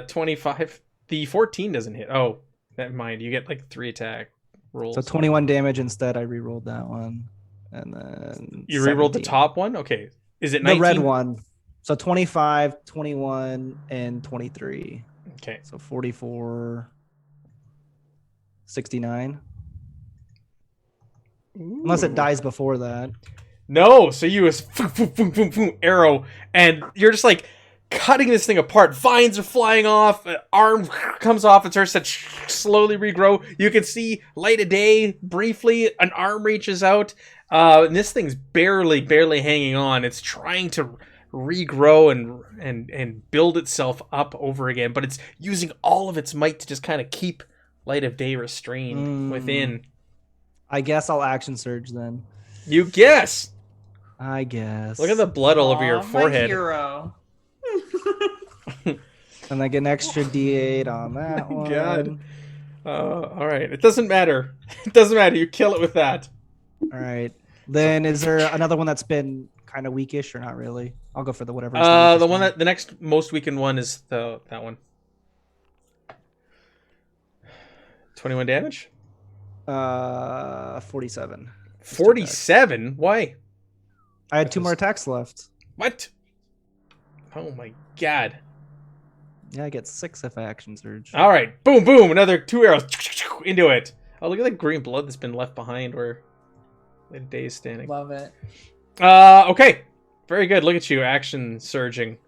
25. The 14 doesn't hit. Oh, never mind. You get like 3 attack rolls. So 21 damage instead. I rerolled that one. And then You rerolled the 17. top one? Okay. Is it The 19? red one. So 25, 21, and 23. Okay. So 44, 69. Unless it Ooh. dies before that. No, so you was arrow, and you're just like cutting this thing apart. Vines are flying off, arm comes off, and starts to slowly regrow. You can see Light of Day briefly. An arm reaches out, and this thing's barely hanging on. It's trying to regrow and build itself up over again, but it's using all of its might to just kind of keep Light of Day restrained within. I guess I'll action surge then. You guess. I guess. Look at the blood all over your Aw, forehead. My hero. And I get an extra D8 on that one. God. All right. It doesn't matter. It doesn't matter. You kill it with that. All right. Then is there another one that's been kind of weakish or not really? I'll go for the whatever. The next most weakened one is that one. 21 damage. 47. 47. Why? I had 2 more attacks left. What? Oh my god. Yeah, I get 6 if I action surge. All right. Boom, boom. Another 2 arrows into it. Oh, look at the green blood that's been left behind where the day is standing. Love it. Okay. Very good. Look at you, action surging.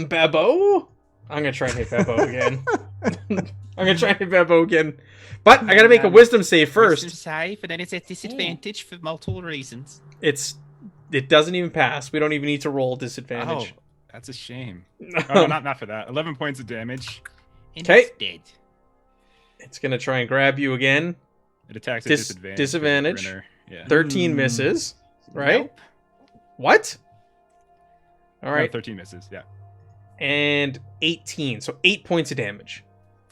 Babo? I'm gonna try and hit Babo again. I'm gonna try and hit Babo again. But I gotta make a wisdom save first. Wisdom save, and then it's at disadvantage for multiple reasons. It's It doesn't even pass. We don't even need to roll disadvantage. Oh, that's a shame. Oh, no, not for that. 11 points of damage. Okay. Dead. It's gonna try and grab you again. It attacks at disadvantage. Disadvantage. Grinner. Yeah. 13 misses. Right? Nope. What? All No, right. 13 misses. Yeah. And 18. So 8 points of damage.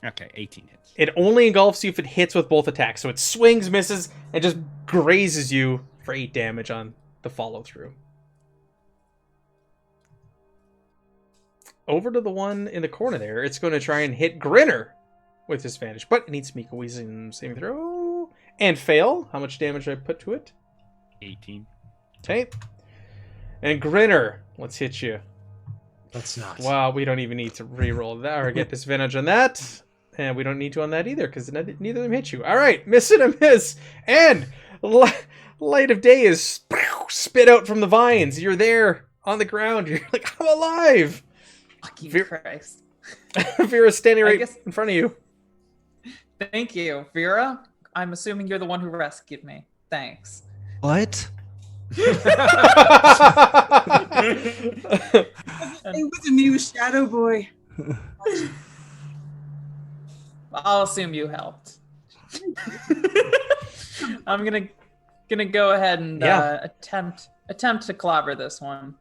Okay, 18 hits. It only engulfs you if it hits with both attacks. So it swings, misses, and just grazes you for 8 damage on the follow through. Over to the one in the corner there. It's going to try and hit Grinner with disadvantage, but it needs to make a wisdom saving throw and fail. How much damage did I put to it? 18. Okay. And Grinner, let's hit you. That's not. Wow, we don't even need to re-roll that or get disadvantage on that. And we don't need to on that either, because neither of them hit you. All right, miss and a miss. And light of day is spit out from the vines. You're there on the ground. You're like, I'm alive. Fucking Christ. Vera's standing I right guess- in front of you. Thank you, Vera. I'm assuming you're the one who rescued me. Thanks. What? It wasn't me, it was Shadow Boy. I'll assume you helped. I'm gonna go ahead and Yeah. attempt to clobber this one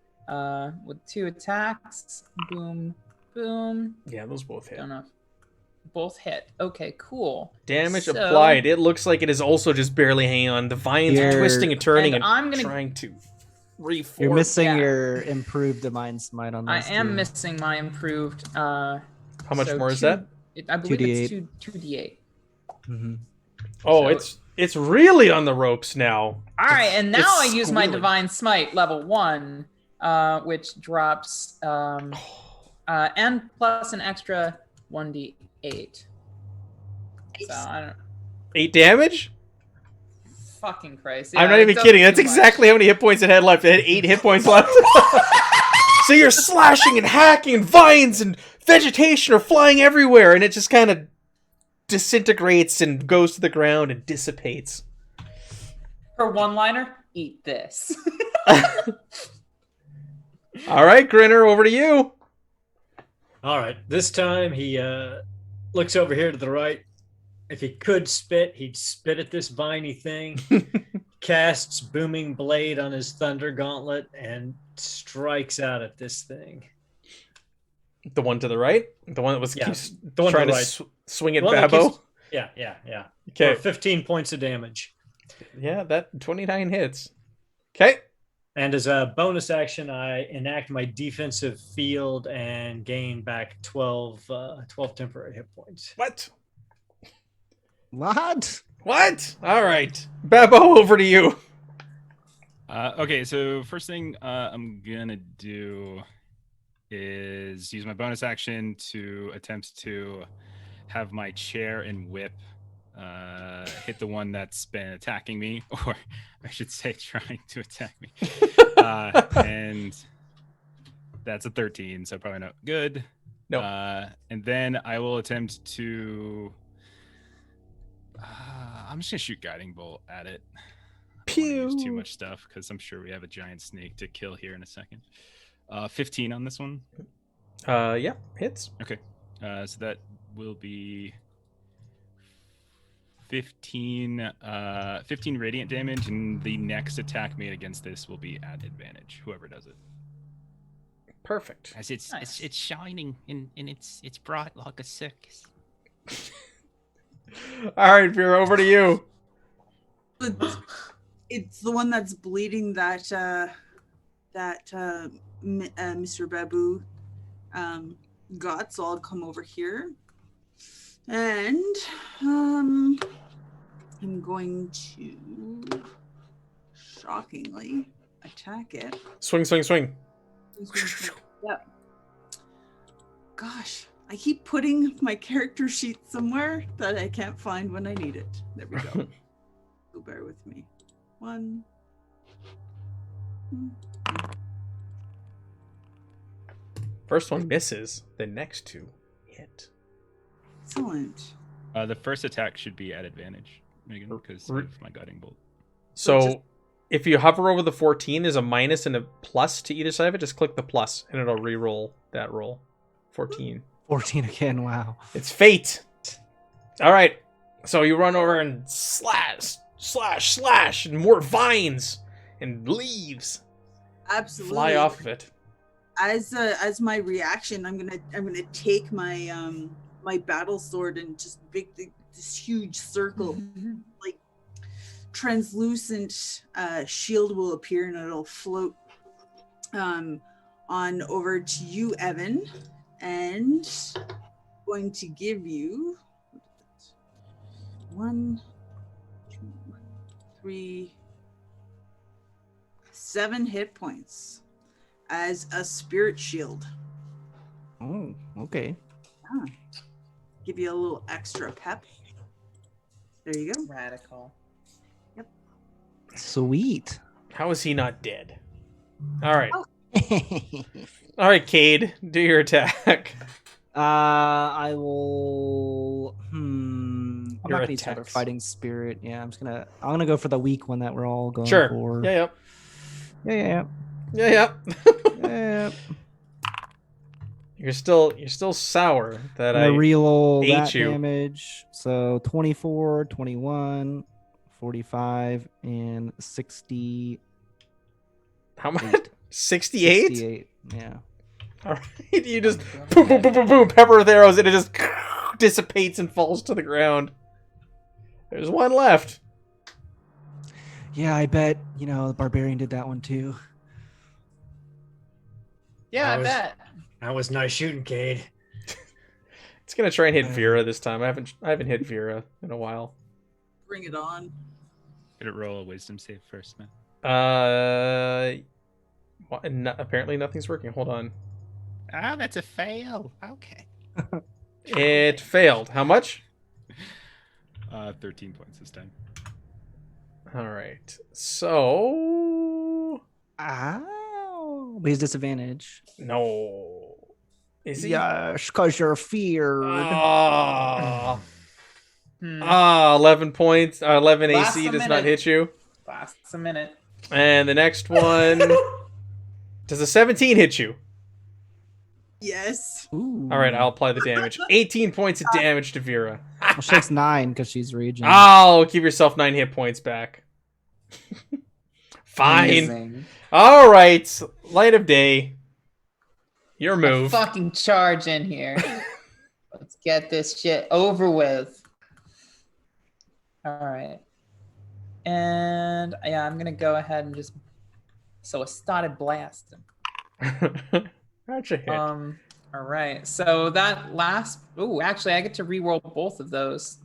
with 2 attacks. Boom, boom. Yeah, those both hit. Don't know. Both hit. Okay, cool. Damage So- applied. It looks like it is also just barely hanging on. The vines are You're- twisting and turning And and I'm gonna- trying to reform. You're missing Yeah. your improved divine smite on I this. am too. missing my improved. How much so more is two- that? I believe it's 2d8. 2d8. Mhm. Oh, So- it's really on the ropes now. All right, and now It's I use my squealing. divine smite level 1, which drops and plus an extra 1d8. So I don't. 8 damage? Fucking Christ! I'm Yeah, not it even does kidding. too That's much. exactly how many hit points it had left. It had 8 hit points left. So you're slashing and hacking, and vines and vegetation are flying everywhere, and it just kind of disintegrates and goes to the ground and dissipates. For one-liner, eat this. All right, Grinner, over to you. All right. This time he looks over here to the right. If he could spit, he'd spit at this viney thing, casts Booming Blade on his Thunder Gauntlet, and strikes out at this thing. The one to the right? The one that was Yeah, keeps the one to trying the to right. swing at The one that Babbo? keeps- Yeah. Okay. For 15 points of damage. Yeah, that 29 hits. Okay. And as a bonus action, I enact my defensive field and gain back 12 temporary hit points. What? What? What? All right. Babbo, over to you. Okay, so first thing I'm gonna do is use my bonus action to attempt to have my chair and whip hit the one that's been attacking me, or I should say trying to attack me. And that's a 13, so probably not good. No. And then I will attempt to I'm just gonna shoot guiding bolt at it. I don't wanna use too much stuff because I'm sure we have a giant snake to kill here in a second. 15 on this one. Yeah, hits. Okay. So that will be 15 radiant damage, and the next attack made against this will be at advantage, whoever does it. Perfect. As it's shining and it's bright like a circus. All right, Vera, over to you. It's the one that's bleeding that Mr. Babu got, so I'll come over here. And I'm going to shockingly attack it. Swing. Yep. Gosh, I keep putting my character sheet somewhere that I can't find when I need it. There we go. So bear with me. 1. First one misses. The next 2 hit. Excellent. The first attack should be at advantage, Megan, because of my guiding bolt. So if you hover over the 14, there's a minus and a plus to either side of it. Just click the plus, and it'll re-roll that roll. 14. 14 again. Wow. It's fate. All right. So you run over and slash, slash, slash, and more vines and leaves Absolutely. fly off of it. As my reaction, I'm gonna take my my battle sword and just make this huge circle, like translucent shield will appear and it'll float on over to you, Evan, and going to give you 1, 2, 3, 7 hit points as a spirit shield. Oh, okay. Give you a little extra pep. There you go. Radical. Sweet. How is he not dead? All right. All right, Cade, do your attack. I will. I'm Your not gonna use another attacks. fighting spirit. Yeah, I'm gonna go for the weak one that we're all going Sure. for. Yeah. Yeah. Yeah. Yeah. You're still sour that I'm gonna reroll ate that you. damage. So 24, 21, 45, and 60. How much? 68? 68. Yeah. All right. You just boom, boom, boom, boom, boom, pepper with arrows, and it just dissipates and falls to the ground. There's one left. Yeah, I bet the barbarian did that one too. Yeah, I was- bet. That was nice shooting, Cade. It's gonna try and hit Vera this time. I haven't hit Vera in a while. Bring it on. Better roll a wisdom save first, man. Apparently nothing's working. Hold on. Ah, that's a fail. Okay. It failed. How much? 13 points this time. All right. So Ow! But he's disadvantage. no. Is he? Yes, because you're feared. Ah. Hmm. 11 points. 11 Last AC a does not minute. hit you. Lasts a minute. And the next one does a 17 hit you? Yes. Ooh. All right, I'll apply the damage. 18 points of damage to Vera. Well, she takes 9 because she's raging. Oh, give yourself 9 hit points back. Fine. Amazing. All right, light of day. Your A move. fucking charge in here. Let's get this shit over with. All right. And yeah, I'm gonna go ahead and just. So I started blasting. That's a hit. All right. So that last. Oh, actually, I get to re-roll both of those.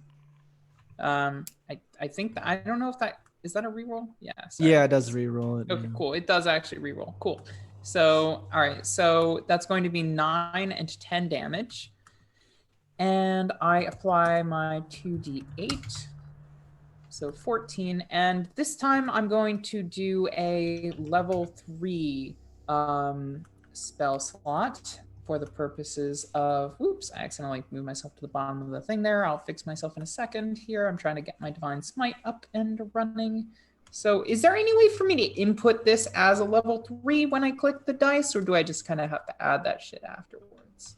I think that I don't know if that is that a re-roll. Yeah. sorry. Yeah, it does reroll it. Okay, yeah. cool. It does actually re-roll. Cool. So, all right. So that's going to be 9 and 10 damage. And I apply my 2d8. So 14. And this time I'm going to do a level 3 spell slot for the purposes of, oops, I accidentally moved myself to the bottom of the thing there. I'll fix myself in a second here. I'm trying to get my Divine Smite up and running. So is there any way for me to input this as a level 3 when I click the dice, or do I just kind of have to add that shit afterwards?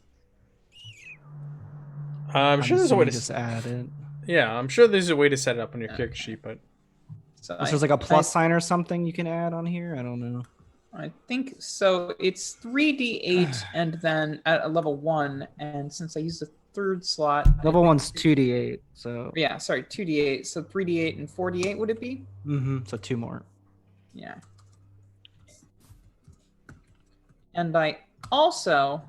I'm sure there's a way to just add it. Yeah, I'm sure there's a way to set it up on your character sheet, but So Unless there's like a plus sign or something you can add on here. I don't know. I think so. It's 3d8 and then at a level 1, and since I used the third slot, Level 1's 2d8, so Yeah, sorry, 2d8. So 3d8 and 4d8 would it be? so 2 more. Yeah. And I also.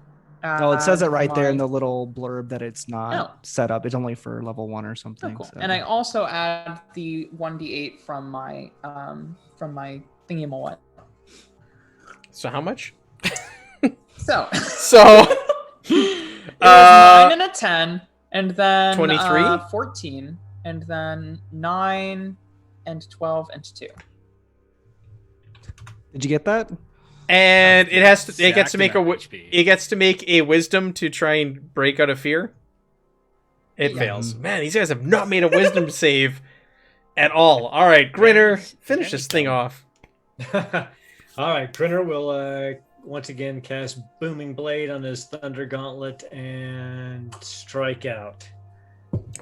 Oh, it says it right there in my- the little blurb that it's not Oh. set up. It's only for level 1 or Oh, something. cool. so. And I also add the 1d8 from my thingy what. so how much? So So it was 9 and a 10, and then 23? 14, and then 9 and 12 and 2. Did you get that? and it has to it gets to make a Exact wi- amount of HP. it gets to make a wisdom to try and break out of fear. It Yeah. fails. Man, these guys have not made a wisdom save at all. All right, Grinner, finish this thing off. All right, Grinner will once again cast Booming Blade on his Thunder Gauntlet and strike out.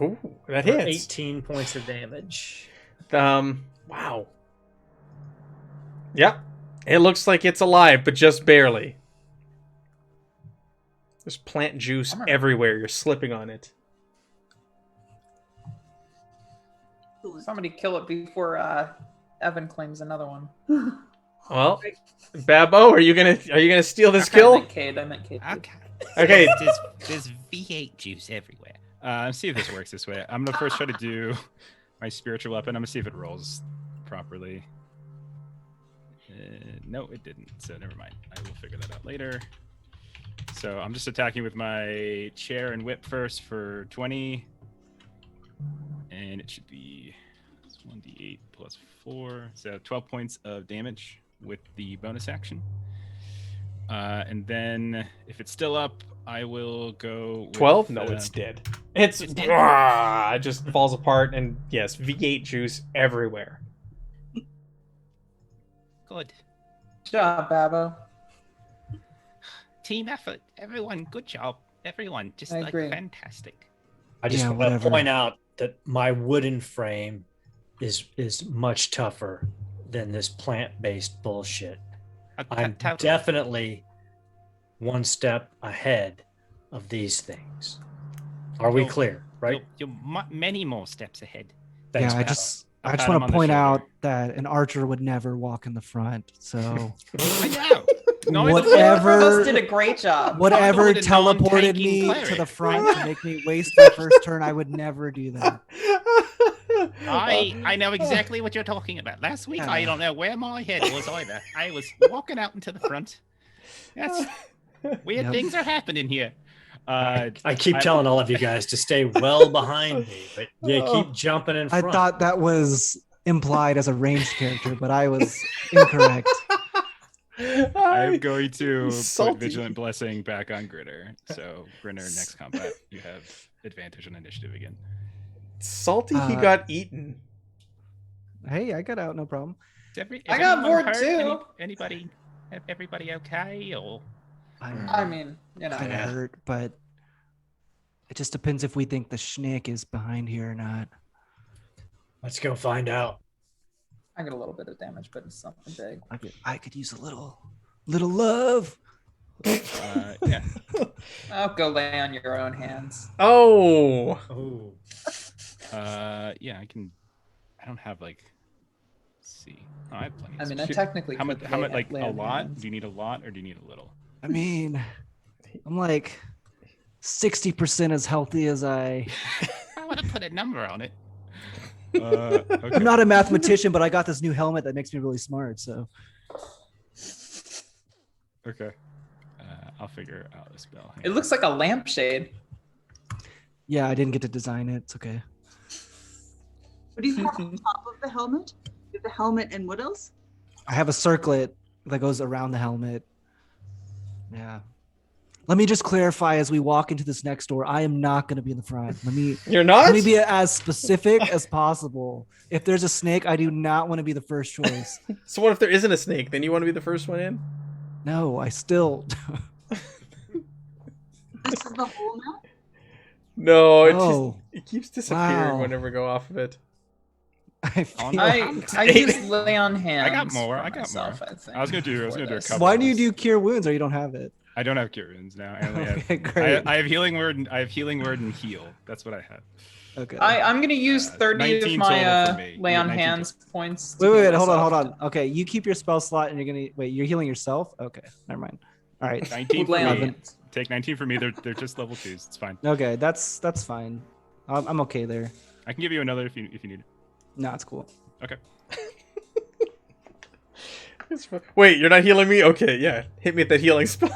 Ooh, that For hits. 18 points of damage. Wow. Yep. It looks like it's alive, but just barely. There's plant juice everywhere. You're slipping on it. Somebody kill it before Evan claims another one. Well, Babbo, are you gonna steal this kill? I meant Cade. Okay. Okay. There's V8 juice everywhere. Let's see if this works this way. I'm gonna first try to do my spiritual weapon. I'm gonna see if it rolls properly. No, it didn't. So never mind. I will figure that out later. So I'm just attacking with my chair and whip first for 20, and it should be 1d8 plus 4, so 12 points of damage with the bonus action. And then if it's still up, I will go with, 12? No, it's dead. It's dead. It just falls apart, and yes, V8 juice everywhere. Good. Good job, Babbo. Team effort. Everyone, good job. Everyone, just I like agree. fantastic. I just Yeah, want to whatever. point out that my wooden frame is much tougher than this plant-based bullshit. I'm definitely one step ahead of these things. Are we clear? Right? You're many more steps ahead. Thanks, yeah, I Pat. just I'll I just pat him want on to the point shoulder. out that an archer would never walk in the front. So I know. No, Whoever of us whatever did a great job. whatever with a teleported non-tanking me cleric. to the front to make me waste my first turn, I would never do that. I know exactly what you're talking about. Last week, I don't know where my head was either. I was walking out into the front. That's weird Yep. things are happening here. I keep telling all of you guys to stay well behind me, but you keep jumping in I front. thought that was implied as a ranged character, but I was incorrect. I'm going to Salty. put Vigilant Blessing back on Grinner. So Grinner, next combat, you have advantage on initiative again. Salty, he got eaten. Hey, I got out, no problem. I got bored too. Anybody? Everybody okay? Or I mean, you know. Kind of hurt, but it just depends if we think the schnick is behind here or not. Let's go find out. I got a little bit of damage, but it's something big. I could use a little love. Yeah. Oh, go lay on your own hands. Oh. Oh, Yeah, I can. I don't have like. Let's see. Oh, I have plenty. I of mean, I space. technically How much? could How much? lay- Like lay a on your lot? hands. Do you need a lot or do you need a little? I mean, I'm like 60% as healthy as I. I want to put a number on it. Okay. I'm not a mathematician, but I got this new helmet that makes me really smart. So Okay. I'll figure out the spell. Hang It on. looks like a lampshade. yeah, I didn't get to design it. It's okay. What do you have on top of the helmet? You have the helmet and what else? I have a circlet that goes around the helmet. Yeah. Let me just clarify as we walk into this next door. I am not going to be in the front. You're not? Let me be as specific as possible. If there's a snake, I do not want to be the first choice. So what if there isn't a snake? Then you want to be the first one in? No, I still. This is the hole now? No, Oh, it keeps disappearing wow. whenever we go off of it. I feel. I use lay on hands. I got more. for I got myself, more. I think, I was gonna do a for this. couple. Why do you do cure wounds or you don't have it? I don't have cure wounds now. I only have. Okay, great. I have healing word. I have healing word and heal. That's what I have. Okay. I'm gonna use 30 of 19 my total for me. lay on 19 hands points. to Wait, heal hold on, myself. hold on. Okay, you keep your spell slot and you're gonna wait. You're healing yourself. Okay, never mind. All right. 19 With for lay on me. hands. Take 19 for me. They're just level 2s. It's fine. Okay, that's fine. I'm okay there. I can give you another if you need it. No, it's cool. Okay. Wait, you're not healing me? Okay, yeah. Hit me with that healing spell.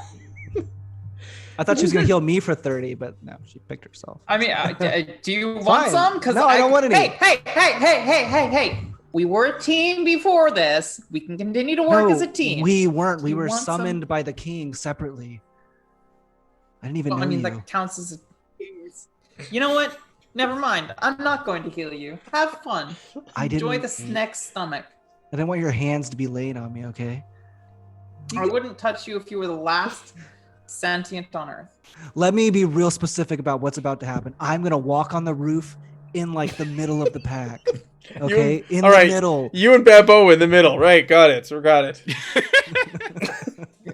I thought she was gonna heal me for 30, but no, she picked herself. I mean, do you want Fine. some? Because No, I don't want any. Hey! We were a team before this. We can continue to work No, as a team. we weren't. We You were want some? summoned by the king separately. I didn't even Well, know I mean, you. that counts as a. You know what? Never mind. I'm not going to heal you. Have fun. I didn't. Enjoy the next stomach. I didn't want your hands to be laid on me, okay? I wouldn't touch you if you were the last sentient on Earth. Let me be real specific about what's about to happen. I'm gonna walk on the roof in like the middle of the pack. Okay, in all the right. middle. You and Babbo in the middle, right? Got it. So got it.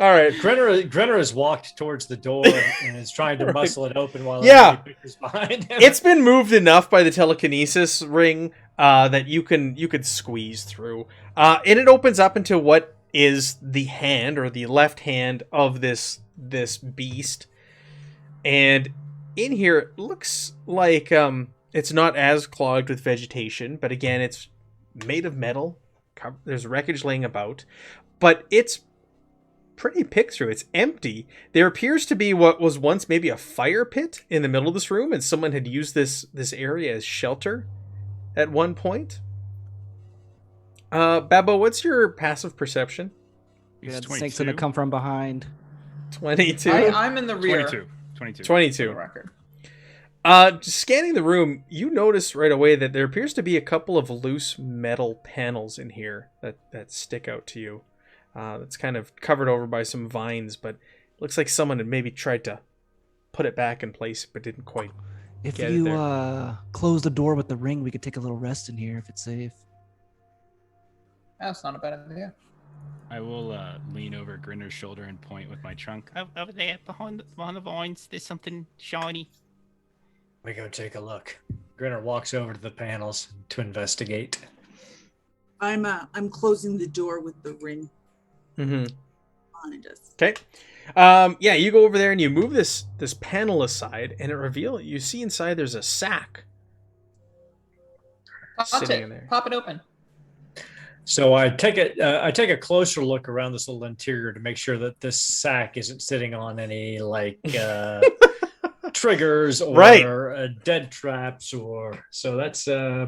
All right. Grenner has walked towards the door and is trying to Right. muscle it open while Yeah. everybody pictures behind him. It's been moved enough by the telekinesis ring that you could squeeze through, and it opens up into what is the hand or the left hand of this beast, and in here it looks like it's not as clogged with vegetation, but again it's made of metal. There's wreckage laying about, but it's pretty picked through. It's empty. There appears to be what was once maybe a fire pit in the middle of this room, and someone had used this area as shelter at one point. Babbo, what's your passive perception? Yeah, It's the snake's gonna come from behind. 22. I'm in the rear. 22. 22. For the record. Just scanning the room, you notice right away that there appears to be a couple of loose metal panels in here that stick out to you. That's kind of covered over by some vines, but it looks like someone had maybe tried to put it back in place, but didn't quite. If Get it you there. close the door with the ring, we could take a little rest in here if it's safe. That's not a bad idea. I will lean over Grinner's shoulder and point with my trunk. Over there, behind the vines, there's something shiny. We go take a look. Grinner walks over to the panels to investigate. I'm closing the door with the ring Mm-hmm. behind us. Okay. Yeah, you go over there and you move this panel aside, and you see inside there's a sack Touch sitting in it. there. Pop it open. So I take a closer look around this little interior to make sure that this sack isn't sitting on any triggers or Right. dead traps or so. That's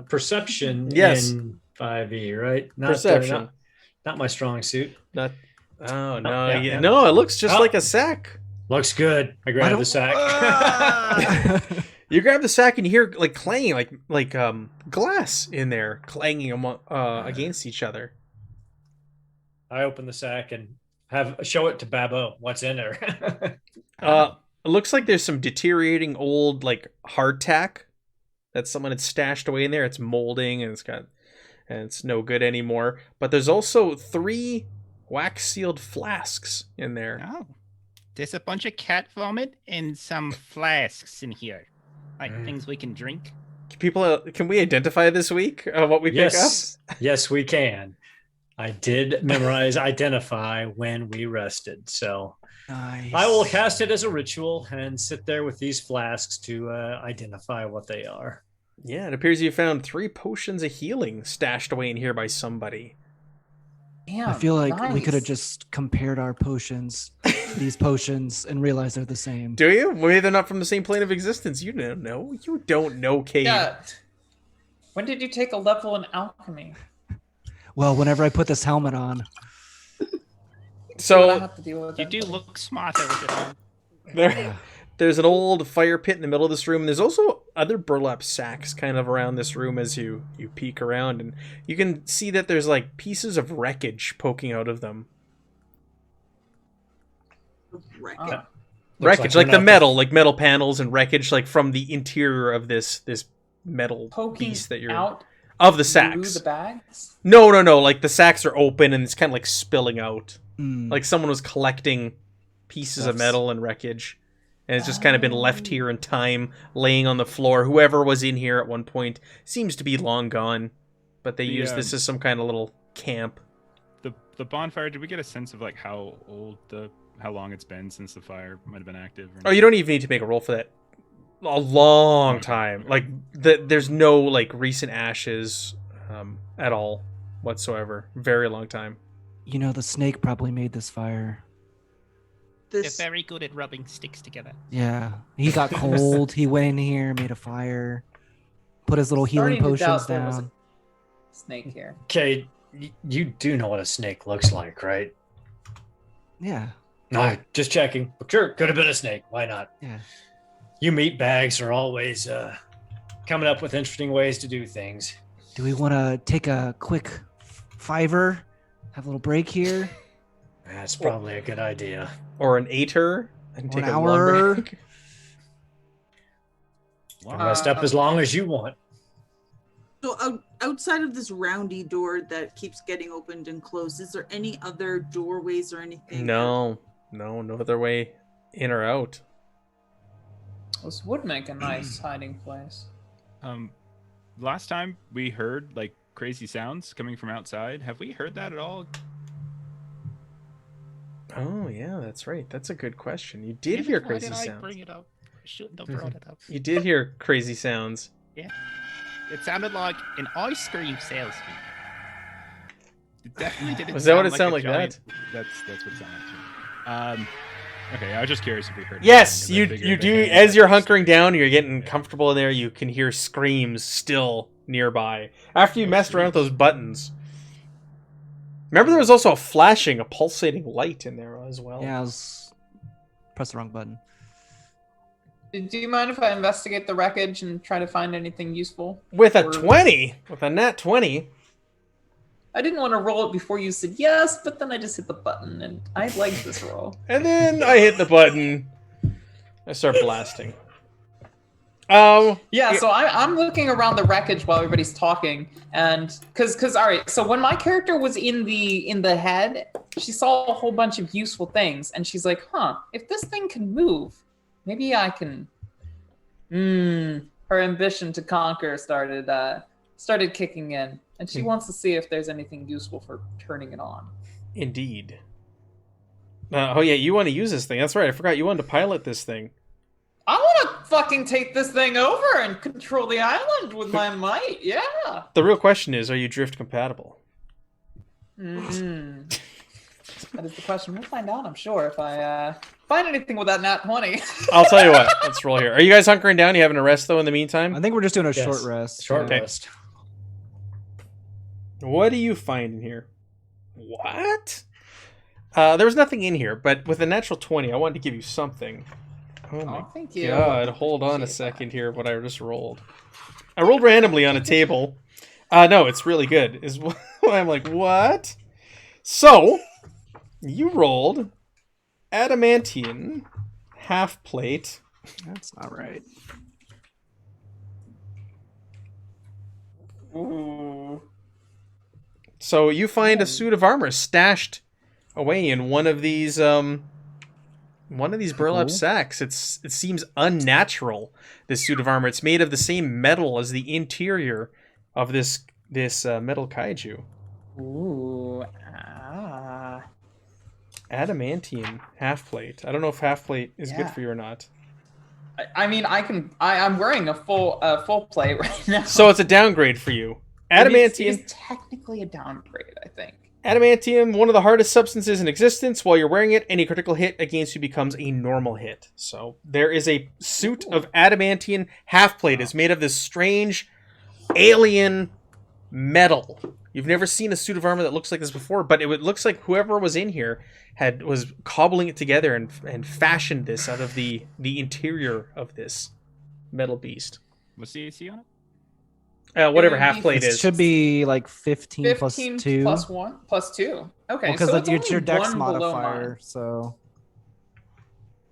perception Yes. in 5e, right? Not, Perception. not my strong suit. Not. Oh no! yeah, Yeah, yeah. no, it looks just Oh. like a sack. Looks good. I grab the sack. You grab the sack and you hear like clanging, like glass in there clanging against each other. I open the sack and show it to Babbo. What's in there? It looks like there's some deteriorating old like hardtack that someone had stashed away in there. It's molding and it's no good anymore. But there's also 3 wax sealed flasks in there. Oh, there's a bunch of cat vomit and some flasks in here, like things we can drink. Can we identify this week what we pick up? Yes, we can. I did memorize identify when we rested. So Nice. I will cast it as a ritual and sit there with these flasks to identify what they are. Yeah, it appears you found 3 potions of healing stashed away in here by somebody. Damn, I feel like we could have nice. just compared our potions, these potions, and realized they're the same. Do you? Maybe they're not from the same plane of existence. You don't know. You don't know, Kate. Yeah. When did you take a level in alchemy? Well, whenever I put this helmet on, What I So have to deal with You that. do look smarter with it on. there's an old fire pit in the middle of this room. There's also other burlap sacks kind of around this room as you peek around, and you can see that there's like pieces of wreckage poking out of them. Wreck Oh. it. Wreckage, we're like the not metal, like metal panels and wreckage, like from the interior of this metal Poking beast that you're out of the through sacks. the bags? No. Like the sacks are open and it's kind of like spilling out. mm, Like someone was collecting pieces of That's- metal and wreckage, and it's just kind of been left here in time, laying on the floor. Whoever was in here at one point seems to be long gone, but they use this as some kind of little camp. The bonfire. Did we get a sense of like how long it's been since the fire might have been active? Or Oh, you don't even need to make a roll for that. A long time. Like there's no like recent ashes at all whatsoever. Very long time. you know, the snake probably made this fire. They're This very good at rubbing sticks together. Yeah, he got cold. He went in here, made a fire, put his little healing Starting to doubt potions there was a down. snake here. Okay, you do know what a snake looks like, right? Yeah, No, just checking. Sure, could have been a snake. Why not? yeah. You meat bags are always coming up with interesting ways to do things. Do we want to take a quick $5, have a little break here. That's probably a good idea. Or an 8er and Or take an a long hour. break. Rest up as long as you want. So outside of this roundy door that keeps getting opened and closed, is there any other doorways or anything? No other way in or out. This would make a nice hiding place. Last time we heard like crazy sounds coming from outside. Have we heard that at all? Oh yeah, that's right. That's a good question. You did hear crazy Why did I sounds. bring it up? I shouldn't have brought it up. You did hear crazy sounds. It sounded like an ice cream salesman. It definitely didn't. Was that what sound it sounded like? a giant- That? That's what it sounded like to me. Okay, I was just curious if we heard. Yes, anything, 'cause I you figured do. maybe As you're that's- hunkering down, you're getting comfortable in there. You can hear screams still nearby. After you messed around with those buttons. Remember, there was also a pulsating light in there as well. Yeah, press the wrong button. Do you mind if I investigate the wreckage and try to find anything useful? With a Or- 20, with a nat 20. I didn't want to roll it before you said yes, but then I just hit the button, and I like this roll. And then I hit the button. I start blasting. Oh. Yeah, so I'm looking around the wreckage while everybody's talking, and because all right, so when my character was in the head, she saw a whole bunch of useful things, and she's like, "Huh, if this thing can move, maybe I can." Her ambition to conquer started kicking in, and she wants to see if there's anything useful for turning it on. Indeed. Oh yeah, you want to use this thing. That's right. I forgot you wanted to pilot this thing. I want to fucking take this thing over and control the island with my might. Yeah. The real question is, are you drift compatible? That is the question. We'll find out, I'm sure, if I find anything with that nat 20. I'll tell you what. Let's roll here. Are you guys hunkering down? You having a rest though in the meantime? I think we're just doing a Yes. short rest. Short yeah. rest. What do you find in here? What? There was nothing in here, but with a natural 20, I wanted to give you something. Oh my thank you. god, hold on a second here, what I just rolled. I rolled randomly on a table. No, it's really good. Is what I'm like, what? So, you rolled adamantine half plate. That's not right. Ooh. So you find a suit of armor stashed away in one of these burlap sacks. It seems unnatural, this suit of armor. It's made of the same metal as the interior of this metal kaiju. Ooh. Adamantine half plate. I don't know if half plate is good Yeah. for you or not. I mean, I'm wearing a full plate right now. So it's a downgrade for you. It Adamantine. is technically a downgrade, I think. Adamantium, one of the hardest substances in existence. While you're wearing it, any critical hit against you becomes a normal hit. So there is a suit of adamantine half plate. It's made of this strange alien metal. You've never seen a suit of armor that looks like this before, but it looks like whoever was in here was cobbling it together and fashioned this out of the interior of this metal beast. What's the AC on it? Whatever half plate It is. should be like 15, 15 plus 2. plus 1 plus 2. Okay, Because so it's it's your only dex one below modifier, mine. so...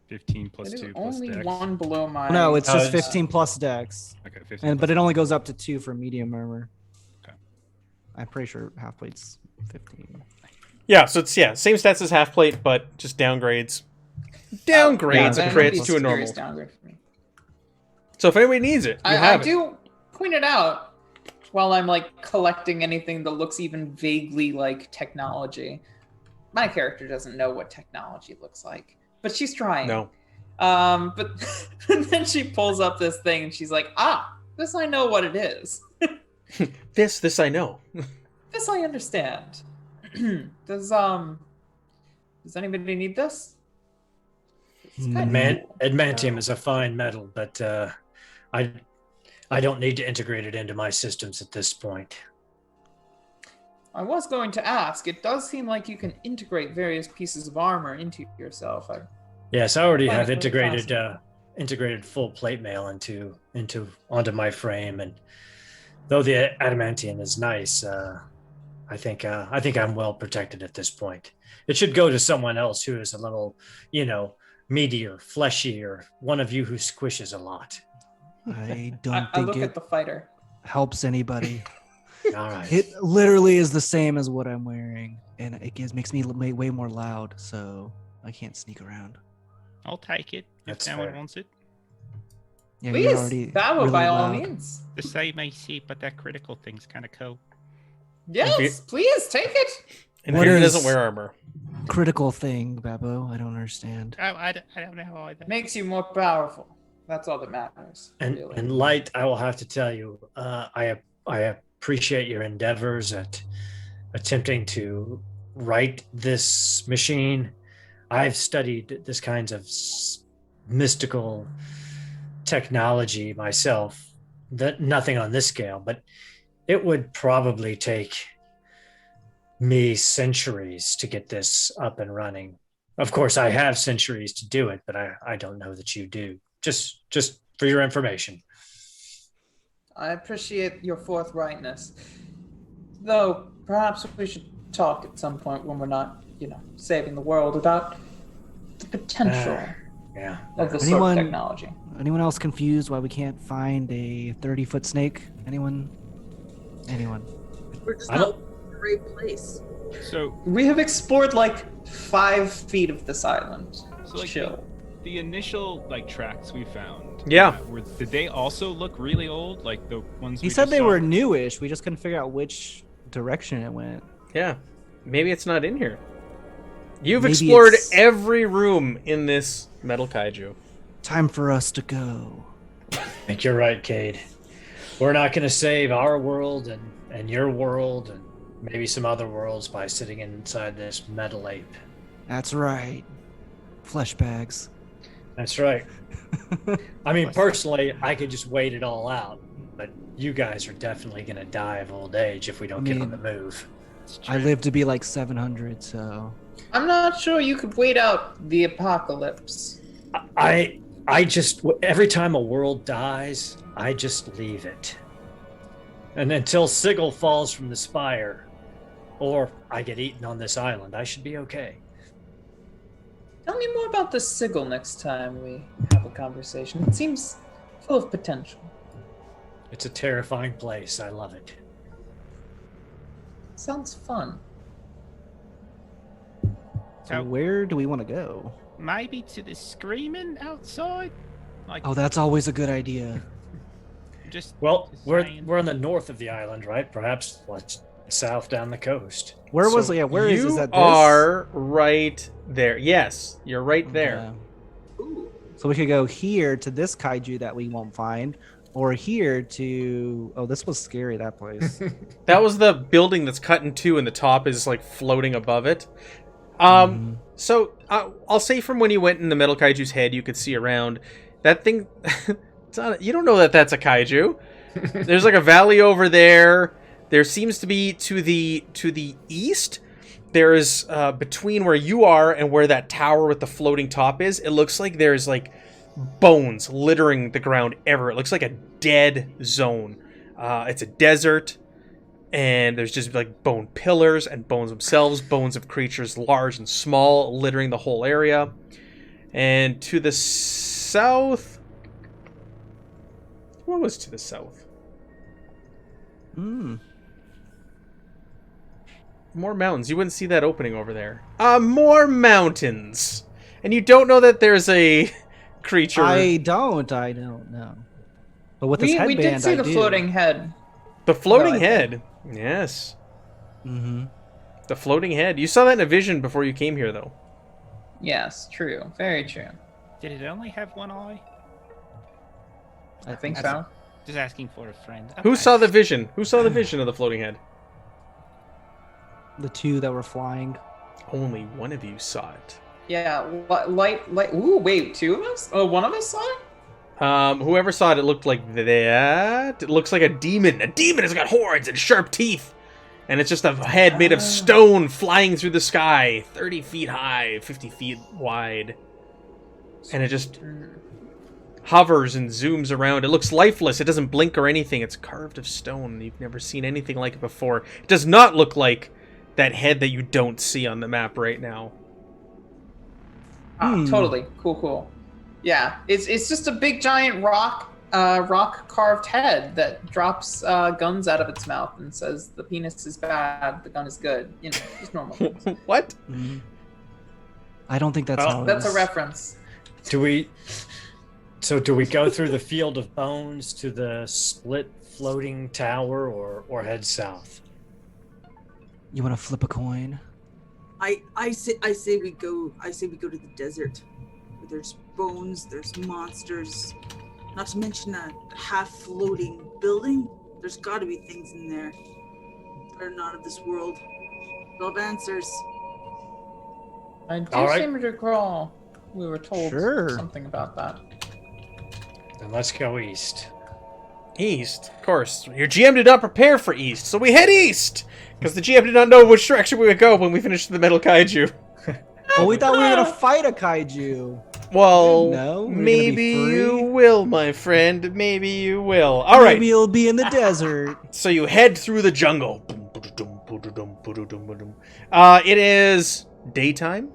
15 plus It is 2 plus only dex. one below mine. No, it's just it's- 15 plus dex. Okay, 15. But it only goes up to 2 for medium armor. Okay. I'm pretty sure half plate's 15. Yeah, so it's same stats as half plate, but just downgrades. Downgrades yeah, a then crit it's to a serious normal. downgrade for me. So if anybody needs it, you I have it. do point it out while I'm like collecting anything that looks even vaguely like technology. My character doesn't know what technology looks like, but she's trying. No. But and then she pulls up this thing and she's like, this I know what it is. This I know. This I understand. Does anybody need this? It's kinda cool. Adamantium is a fine metal, but I don't need to integrate it into my systems at this point. I was going to ask. It does seem like you can integrate various pieces of armor into yourself. Yes, I already Find have it really integrated full plate mail onto my frame, and though the adamantium is nice, think I'm well protected at this point. It should go to someone else who is a little, meatier, fleshier, one of you who squishes a lot. I don't I think look it at the fighter. helps anybody. All right. It literally is the same as what I'm wearing, and it makes me way more loud, so I can't sneak around. I'll take it if That's no one fair. wants it. Yeah, you're Please, already Babo, really by all loud. means. The same AC, but that critical thing's kind of cool. Yes, please take it. And What Veer is- doesn't wear armor. Critical thing, Babo. I don't understand. Oh, I don't know either. Makes you more powerful. That's all that matters. And really. and Light, I will have to tell you, I appreciate your endeavors at attempting to right this machine. I've studied this kinds of mystical technology myself. That nothing on this scale, but it would probably take me centuries to get this up and running. Of course, I have centuries to do it, but I don't know that you do. Just for your information. I appreciate your forthrightness. Though, perhaps we should talk at some point when we're not, saving the world about the potential Yeah. of this sort Anyone- of technology. Anyone else confused why we can't find a 30-foot snake? Anyone? We're just I not don't- in the right place. So, We have explored like 5 feet of this island. so like Chill. the initial tracks we found. Yeah. Did they also look really old? Like the ones He we said just they saw? were newish. We just couldn't figure out which direction it went. Yeah. Maybe it's not in here. You've Maybe explored it's- every room in this metal kaiju. Time for us to go. I think you're right, Cade. We're not going to save our world and your world and maybe some other worlds by sitting inside this metal ape. That's right. Flesh bags. That's right. I mean, personally, I could just wait it all out, but you guys are definitely going to die of old age if we don't get on the move. It's I true. live to be like 700, so I'm not sure you could wait out the apocalypse. I just, every time a world dies, I just leave it. And until Sigil falls from the spire, or I get eaten on this island, I should be okay. Tell me more about the sigil next time we have a conversation. It seems full of potential. It's a terrifying place. I love it. Sounds fun. so where do we want to go? Maybe to the screaming outside. Like Oh, that's always a good idea. just Well, just we're saying. on the north of the island, right? Perhaps let's south down the coast. Where was So it? Yeah, where is you that? This? are right there. Yes, you're right there. Okay. So we could go here to this kaiju that we won't find, or here to. Oh, this was scary. That place. That was the building that's cut in two, and the top is like floating above it. So I'll say from when you went in the metal kaiju's head, you could see around that thing. It's not, you don't know that that's a kaiju. There's like a valley over there. There seems to be to the east. There is between where you are and where that tower with the floating top is. It looks like there's like bones littering the ground everywhere. It looks like a dead zone. It's a desert. And there's just like bone pillars and bones themselves, bones of creatures large and small, littering the whole area. And to the south... What was to the south? Hmm. More mountains. You wouldn't see that opening over there. More mountains. And you don't know that there's a creature. I don't know. But with this We headband, did see I the do. floating head. The floating No, I think- head. Yes. Mm-hmm. The floating head. You saw that in a vision before you came here, though. Yes, true. Very true. Did it only have one eye? I think so. That's- Just asking for a friend. Who Okay. saw the vision? Who saw the vision of the floating head? The two that were flying. Only one of you saw it. Yeah, light. Ooh, wait, 2 of us? Oh, one of us saw it? Whoever saw it, it looked like that. It looks like a demon. A demon has got horns and sharp teeth. And it's just a head made of stone flying through the sky, 30 feet high, 50 feet wide. And it just hovers and zooms around. It looks lifeless. It doesn't blink or anything. It's carved of stone. You've never seen anything like it before. It does not look like that head that you don't see on the map right now. Totally. Cool. Yeah, it's just a big giant rock carved head that drops guns out of its mouth and says the penis is bad, the gun is good. You know, just normal things. What? I don't think that's how it That's is. a reference. Do we go through the field of bones to the split floating tower or head south? You want to flip a coin? I say we go to the desert. There's bones, there's monsters, not to mention a half floating building. There's got to be things in there that are not of this world. We'll have answers. I do All right. seem to recall we were told Sure. something about that. Then let's go east. East, of course. Your GM did not prepare for east, so we head east! Because the GM did not know which direction we would go when we finished the metal kaiju. Oh, we thought we were gonna fight a kaiju. Well, No, we're gonna be maybe free? you will, my friend. Maybe you will. All right. Maybe you'll be in the desert. So you head through the jungle. It is daytime.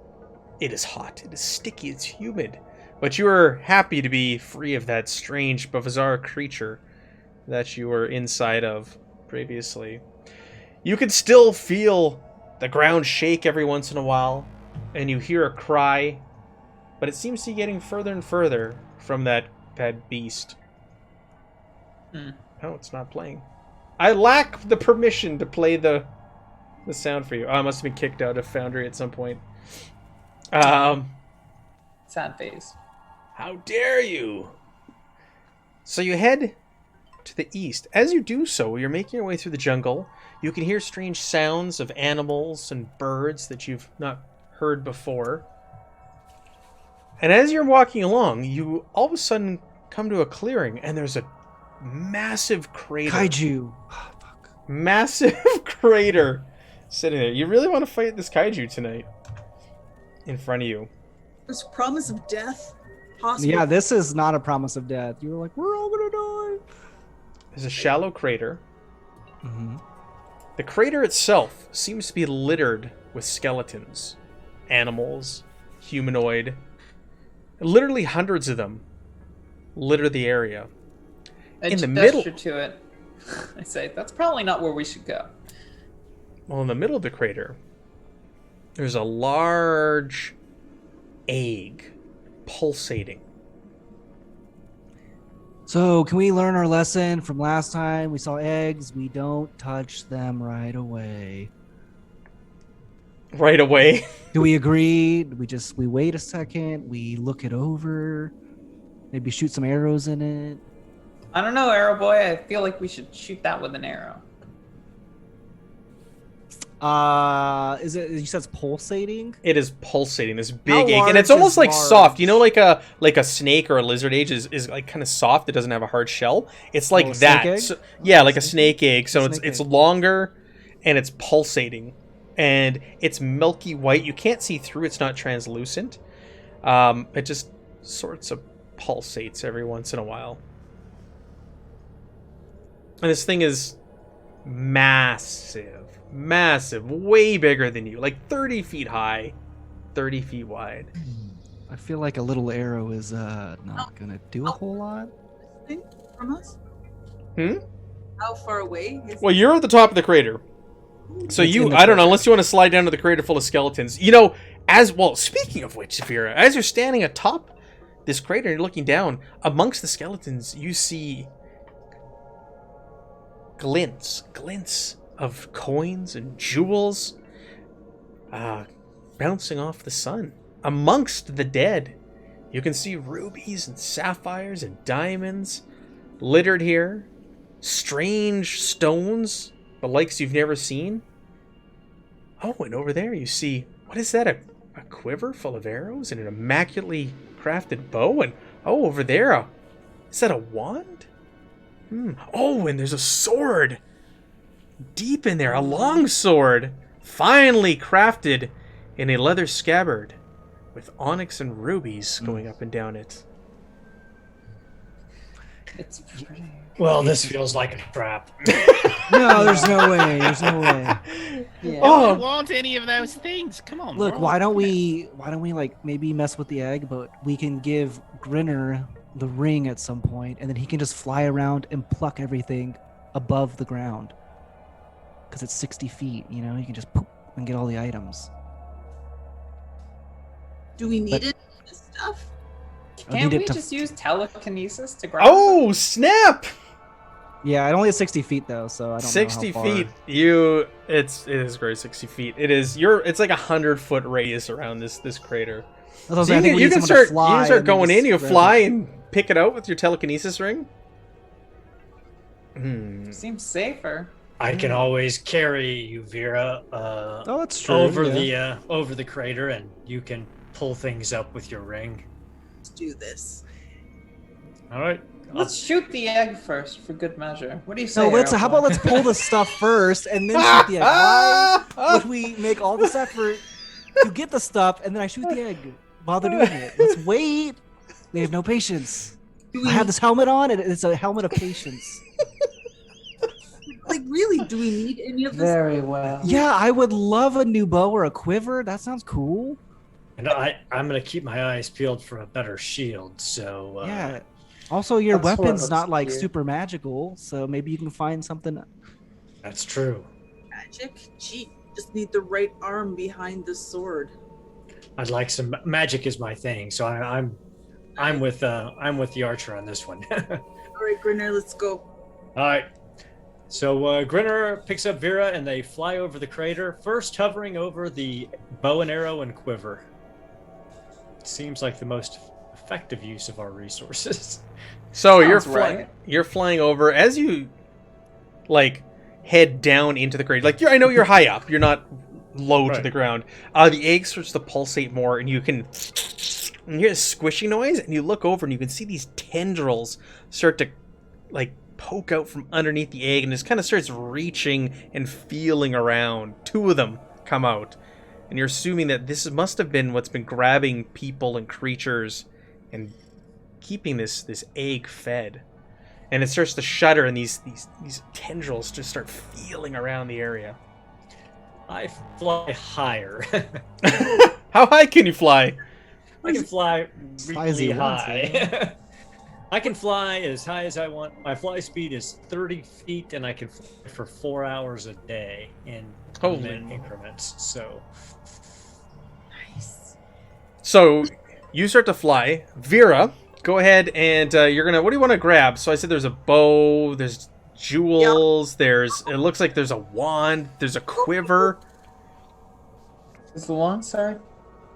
It is hot. It is sticky. It's humid. But you are happy to be free of that strange, bizarre creature that you were inside of previously. You can still feel the ground shake every once in a while, and you hear a cry, but it seems to be getting further and further from that beast. Oh, it's not playing. I lack the permission to play the sound for you. Oh, I must have been kicked out of Foundry at some point. Sad face. How dare you? So you head to the east. As you do so, you're making your way through the jungle. You can hear strange sounds of animals and birds that you've not heard before. And as you're walking along, you all of a sudden come to a clearing, and there's a massive crater. Kaiju. Oh, fuck. Massive crater sitting there. You really want to fight this kaiju tonight? In front of you. There's promise of death. Possible. Yeah, this is not a promise of death. You were like, we're all gonna die. There's a shallow crater. Mm-hmm. The crater itself seems to be littered with skeletons, animals, humanoid. Literally hundreds of them litter the area. In the middle- to it, I say that's probably not where we should go. Well, in the middle of the crater, there's a large egg pulsating. So, can we learn our lesson from last time? We saw eggs. We don't touch them right away. Right away. Do we agree? We wait a second. We look it over. Maybe shoot some arrows in it. I don't know, Arrow Boy. I feel like we should shoot that with an arrow. Is it? You said it's pulsating. It is pulsating, this How big egg, and large it's almost is like large? soft. You know, like a snake or a lizard egg is like kind of soft. It doesn't have a hard shell. It's like a that. snake egg? So, yeah, like a snake egg. So Snake it's egg. longer, and it's pulsating, and it's milky white. You can't see through. It's not translucent. It just sorts of pulsates every once in a while. And this thing is massive, way bigger than you, like 30 feet high, 30 feet wide. I feel like a little arrow is not gonna do a whole lot. Thing from us? Hmm? How far away is Well, you're at the top of the crater. So It's in the I don't know, crater. unless you want to slide down to the crater full of skeletons. You know, speaking of which, Saphira, as you're standing atop this crater and you're looking down, amongst the skeletons, you see glints of coins and jewels bouncing off the sun. Amongst the dead, you can see rubies and sapphires and diamonds littered here. Strange stones, the likes you've never seen. Oh, and over there you see, what is that? A quiver full of arrows and an immaculately crafted bow? And oh, over there, is that a wand? Oh, and there's a sword deep in there, a long sword, finely crafted in a leather scabbard with onyx and rubies going up and down it. It's pretty. Well, this feels like a trap. No, there's no way. There's no way. Yeah. I Oh, don't want any of those things. Come on. Look, we're why all- don't we like maybe mess with the egg, but we can give Grinner the ring at some point, and then he can just fly around and pluck everything above the ground. Because it's 60 feet, you know, you can just poop and get all the items. Do we need But- any of this stuff? I Can't need we it to- just use telekinesis to grab? oh, snap! Yeah, it only has 60 feet though, so I don't 60 know how far. feet. It is great. 60 feet. It's like 100-foot radius around this crater. That's what I'm So saying, I think we you need can someone to start fly and then going just in. You grab fly it. and pick it out with your telekinesis ring. Hmm. Seems safer. I can always carry you, Vera, Oh, that's true. over the crater, and you can pull things up with your ring. Let's do this. All right. Let's shoot the egg first for good measure. What do you say? No, how about Aeroplane? let's pull the stuff first and then shoot the egg? Why would we make all this effort to get the stuff and then I shoot the egg while they're doing it? Let's wait. We have no patience. Do we, I have this helmet on, and it's a helmet of patience. like, really, do we need any of this? Very well. Yeah, I would love a new bow or a quiver. That sounds cool. And I'm going to keep my eyes peeled for a better shield. So Yeah. Also, your That sword weapon's looks not like weird. super magical, so maybe you can find something. that's true. Magic? Gee, just need the right arm behind the sword. I'd like some magic is my thing, so I'm with the archer on this one. All right, Grinner, let's go. All right. So Grinner picks up Vera and they fly over the crater, first hovering over the bow and arrow and quiver. Seems like the most effective use of our resources. So Sounds right. you're flying over as you like head down into the crater. Like I know you're high up. You're not low to Right. the ground. The egg starts to pulsate more, and you hear a squishing noise, and you look over, and you can see these tendrils start to like poke out from underneath the egg, and just kind of starts reaching and feeling around. Two of them come out, and you're assuming that this must have been what's been grabbing people and creatures and keeping this egg fed. And it starts to shudder, and these tendrils just start feeling around the area. I fly higher. How high can you fly? I can fly As high as really he wants, high. I can fly as high as I want. My fly speed is 30 feet, and I can fly for 4 hours a day in Holy minute moly. increments. So Nice. So you start to fly. Vera, go ahead and you're gonna. What do you want to grab? So I said there's a bow, there's jewels, it looks like there's a wand, there's a quiver. Is the one? Sorry.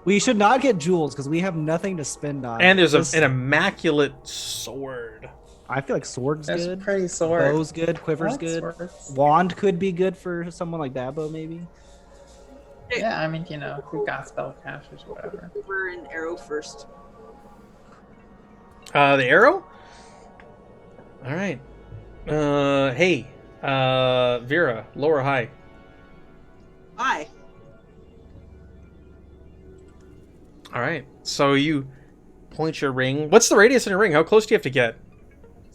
We should not get jewels because we have nothing to spend on. And there's This- an immaculate sword. I feel like sword's That's a good. pretty sword. Bow's good. Quiver's What good. swords? Wand could be good for someone like Dabo, maybe. Yeah, I mean, you know, we got spellcasters or whatever. Quiver and arrow first. The arrow. All right. Hey, Vera, low or high? Hi. All right. So you point your ring. What's the radius in your ring? How close do you have to get?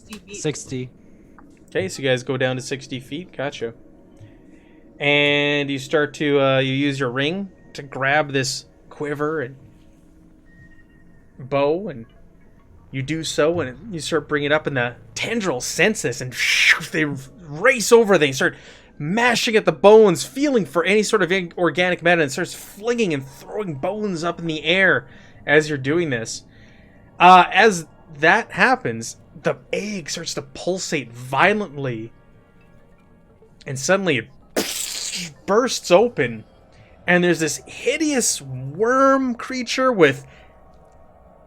60 feet. 60. Okay, so you guys go down to 60 feet. Gotcha. And you start to you use your ring to grab this quiver and bow, and you do so, and you start bringing it up, and the tendrils sense this, and they race over. They start mashing at the bones, feeling for any sort of organic matter, and starts flinging and throwing bones up in the air as you're doing this. As that happens, the egg starts to pulsate violently, and suddenly it bursts open, and there's this hideous worm creature with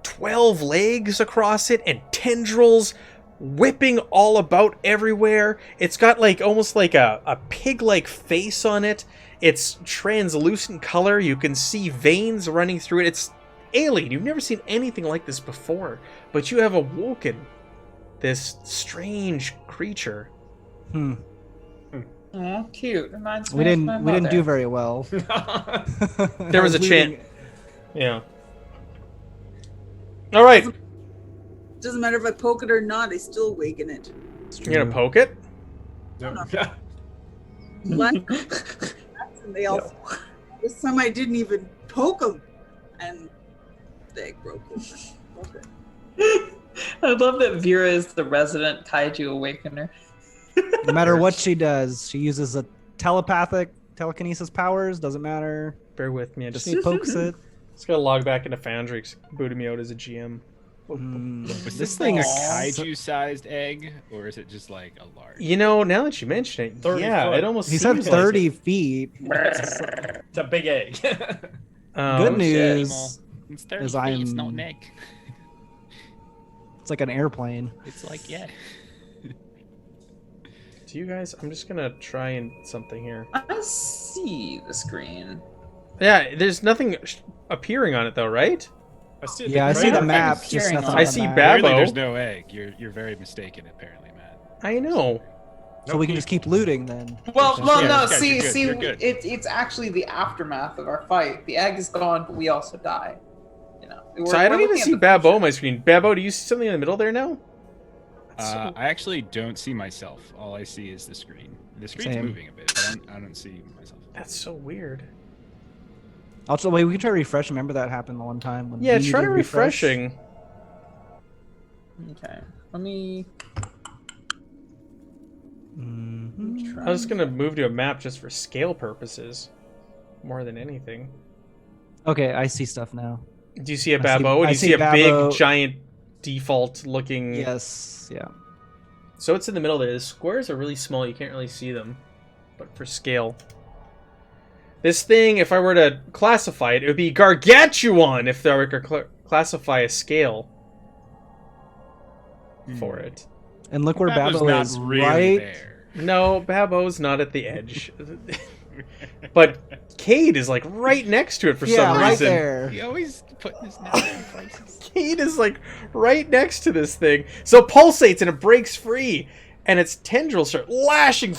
12 legs across it and tendrils whipping all about everywhere. It's got like almost like a pig-like face on it. It's translucent color. You can see veins running through it. It's alien. You've never seen anything like this before, but you have awoken this strange creature. Oh, cute. Reminds me We of didn't my we didn't do mother. very well. There was a leading- chance. Yeah. All right. Doesn't matter if I poke it or not, I still awaken it. You're gonna poke it? No. What? And they all. This time I didn't even poke them, and they broke open. I love that Vera is the resident kaiju awakener. No matter what she does, she uses a telekinesis powers. Doesn't matter. Bear with me. I just She pokes it. gotta log back into Foundry. 'Cause it booted me out as a GM. Was This this thing thing a is kaiju-sized egg, or is it just like a large? You know, now that you mention it, 30 yeah, foot. it almost He said seems 30 feet. It's a big egg. Good news It's 30 is feet, it's not I'm- an egg. it's like an airplane. It's like, yeah. Do you guys? I'm just gonna try and something here. I see the screen. Yeah, there's nothing appearing on it though, right? Yeah, I see the crater. map. I'm Just hearing nothing on on I the see map. Bab- Clearly, Babbo. there's no egg. You're very mistaken, apparently, Matt. I know. So we can just keep looting then. Well, Yeah, no. you're good, See, you're good, see, you're good. it's actually the aftermath of our fight. The egg is gone, but we also die. You know. So I don't even see Babbo on my screen. Babbo, do you see something in the middle there now? I actually don't see myself. All I see is the screen. The screen's Same. moving a bit, but I don't see myself. That's so weird. Also, wait, we can try to refresh. Remember that happened the one time when Yeah, we try needed refreshing. Okay. Let me. Mhm. I was gonna move to a map just for scale purposes, more than anything. Okay, I see stuff now. Do you see a I see- Babbo? Do I you see see a Babbo. big, giant, default-looking? Yes, yeah. So it's in the middle there. The squares are really small. You can't really see them, but for scale. This thing, if I were to classify it, it would be Gargantuan if I were to classify a scale for it. And look where Babbo's Babbo not is, really right? there. No, Babbo's not at the edge. But Cade is like right next to it for Yeah, some right reason. there. He always putting his nose in places. Cade is like right next to this thing. So it pulsates and it breaks free. And its tendrils start lashing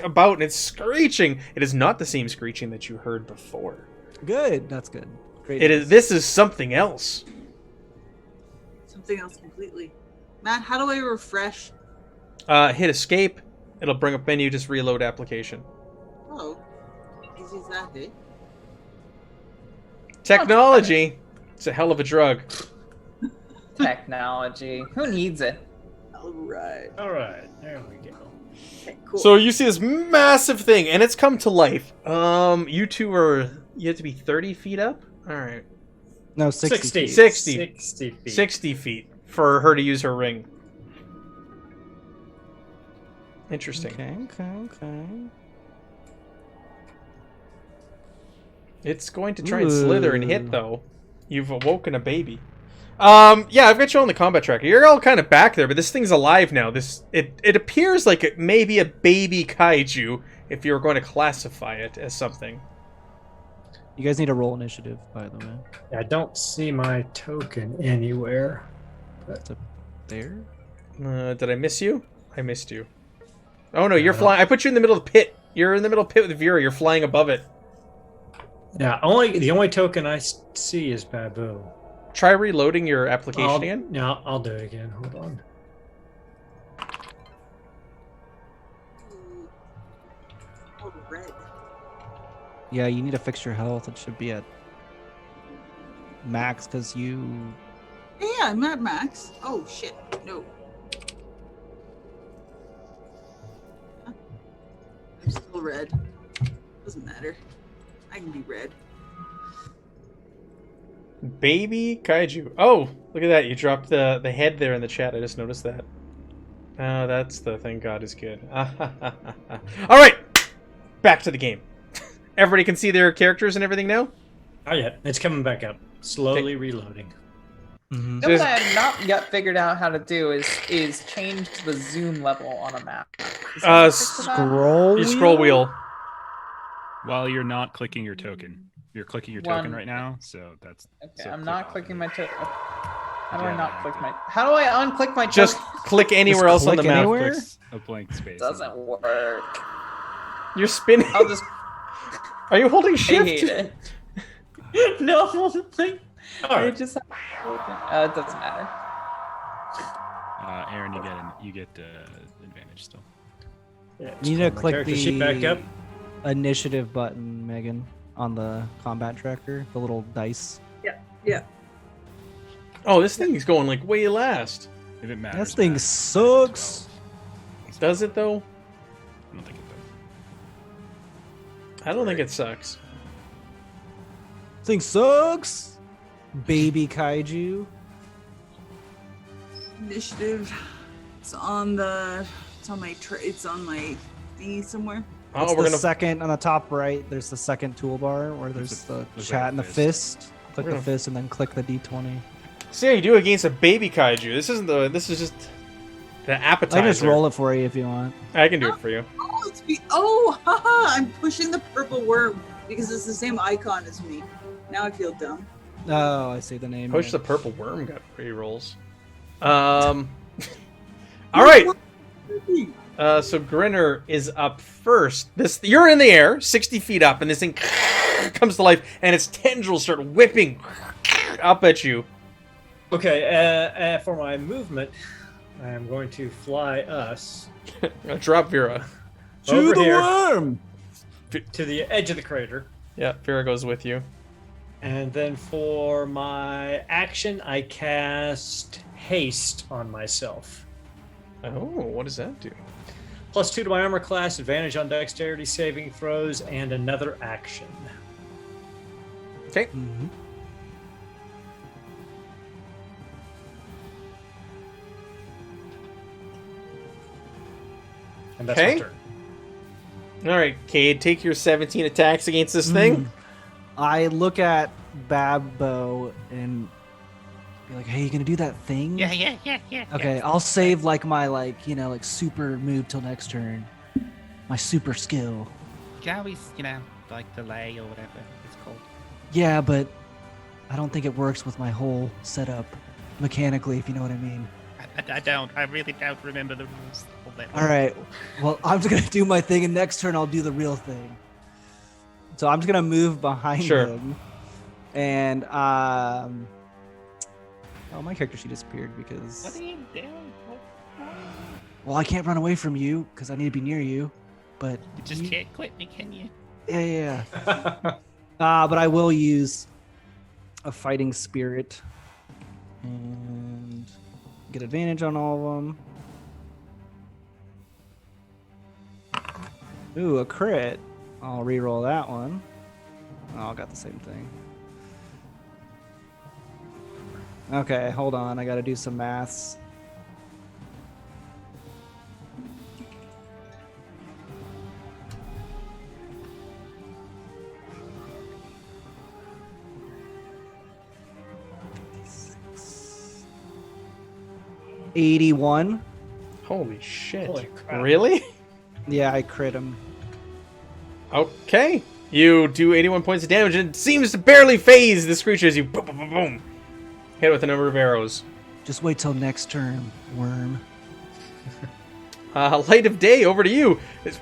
about and it's screeching. It is not the same screeching that you heard before. Good, that's good. Great. It is. This is something else. Something else completely. Matt, how do I refresh? Hit escape. It'll bring up menu. Just reload application. Oh, easy as that, eh? Technology. It's a hell of a drug. Technology. Who needs it? All right. All right, there we go. Okay, cool. So you see this massive thing, and it's come to life. You two are. You have to be 30 feet up. All right. No, 60. 60. 60. 60 feet. 60 feet for her to use her ring. Interesting. Okay. It's going to try and slither and Ooh. hit, though. You've awoken a baby. Yeah, I've got you on the combat tracker. You're all kind of back there, but this thing's alive now. It appears like it may be a baby kaiju if you were going to classify it as something. You guys need to roll initiative, by the way. I don't see my token anywhere. It's up there. Did I miss you? I missed you. Oh no, you're flying. I put you in the middle of the pit. You're in the middle of the pit with Vera. You're flying above it. Yeah, the only token I see is Babu. Try reloading your application again. Yeah, I'll do it again. Hold on. Oh, red. Yeah, you need to fix your health. It should be at max because you. Yeah, I'm at max. Oh shit, no. Huh? I'm still red. Doesn't matter. I can be red. Baby kaiju. Oh, look at that. You dropped the head there in the chat. I just noticed that. Oh, that's the thing. God is good. All right, back to the game. Everybody can see their characters and everything now. Oh yeah, it's coming back up. Slowly reloading. Mhm. What I have not yet figured out how to do is change to the zoom level on a map. Is there a trick to that? Scroll. Your scroll wheel. While you're not clicking your token. You're clicking your token One. right now, so that's. Okay, so I'm click not off clicking of my it. token. How do I Yeah, not click yeah. my? How do I unclick my token? Just click anywhere else on the click map. anywhere? Clicks a blank space. doesn't work. You're spinning. I'll just Are you holding I shift? hate it. No, like, All It right. just it doesn't matter. Aaron, you get advantage still. Yeah, You need just to pull my click character sheet back up. the initiative button, Megan, on the combat tracker, the little dice. Yeah. Oh, this thing is going like way last. If it matters. This thing Matt. sucks. Does it though? I don't think it does. I don't think it sucks. This thing sucks. Baby kaiju. Initiative. It's on my thingy somewhere. Oh, It's we're the gonna. second on the top right. There's the second toolbar where there's the looks chat like a and the fist. Click We're the gonna- fist and then click the D20. See how you do against a baby kaiju. This isn't the. This is just the appetizer. I can just roll it for you if you want. I can do it for you. Haha! I'm pushing the purple worm because it's the same icon as me. Now I feel dumb. Oh, I see the name. Push yeah. the purple worm got free rolls. All right. So Grinner is up first. You're in the air, 60 feet up, and this thing comes to life, and its tendrils start whipping up at you. Okay, for my movement, I'm going to fly us Drop Vera. over the here worm. to the edge of the crater. Yeah, Vera goes with you. And then for my action, I cast haste on myself. Oh, what does that do? +2 to my armor class, advantage on dexterity saving throws, and another action. Okay. Mhm. And that's Okay. my turn. All right, Cade, take your 17 attacks against this thing. I look at Babbo and be like, "Hey, you gonna do that thing?" Yeah. Okay, I'll save like my super move till next turn. My super skill. You can always, like delay or whatever it's called. Yeah, but I don't think it works with my whole setup mechanically, if you know what I mean. I really don't remember the rules of that. All right. Well, I'm just gonna do my thing, and next turn I'll do the real thing. So I'm just gonna move behind Sure. him, and oh, my character sheet disappeared What because are you doing? well, I can't run away from you because I need to be near you. But You just can't quit me, can you? yeah. But I will use a fighting spirit and get advantage on all of them. Ooh, a crit. I'll re-roll that one. Oh, I got the same thing. Okay, hold on. I gotta do some maths. $81. Holy shit. Holy crap. Really? Yeah, I crit him. Okay. You do 81 points of damage, and it seems to barely phase this creature as you boom, boom, boom, boom. Hit it with a number of arrows. Just wait till next turn, worm. Light of day, over to you. This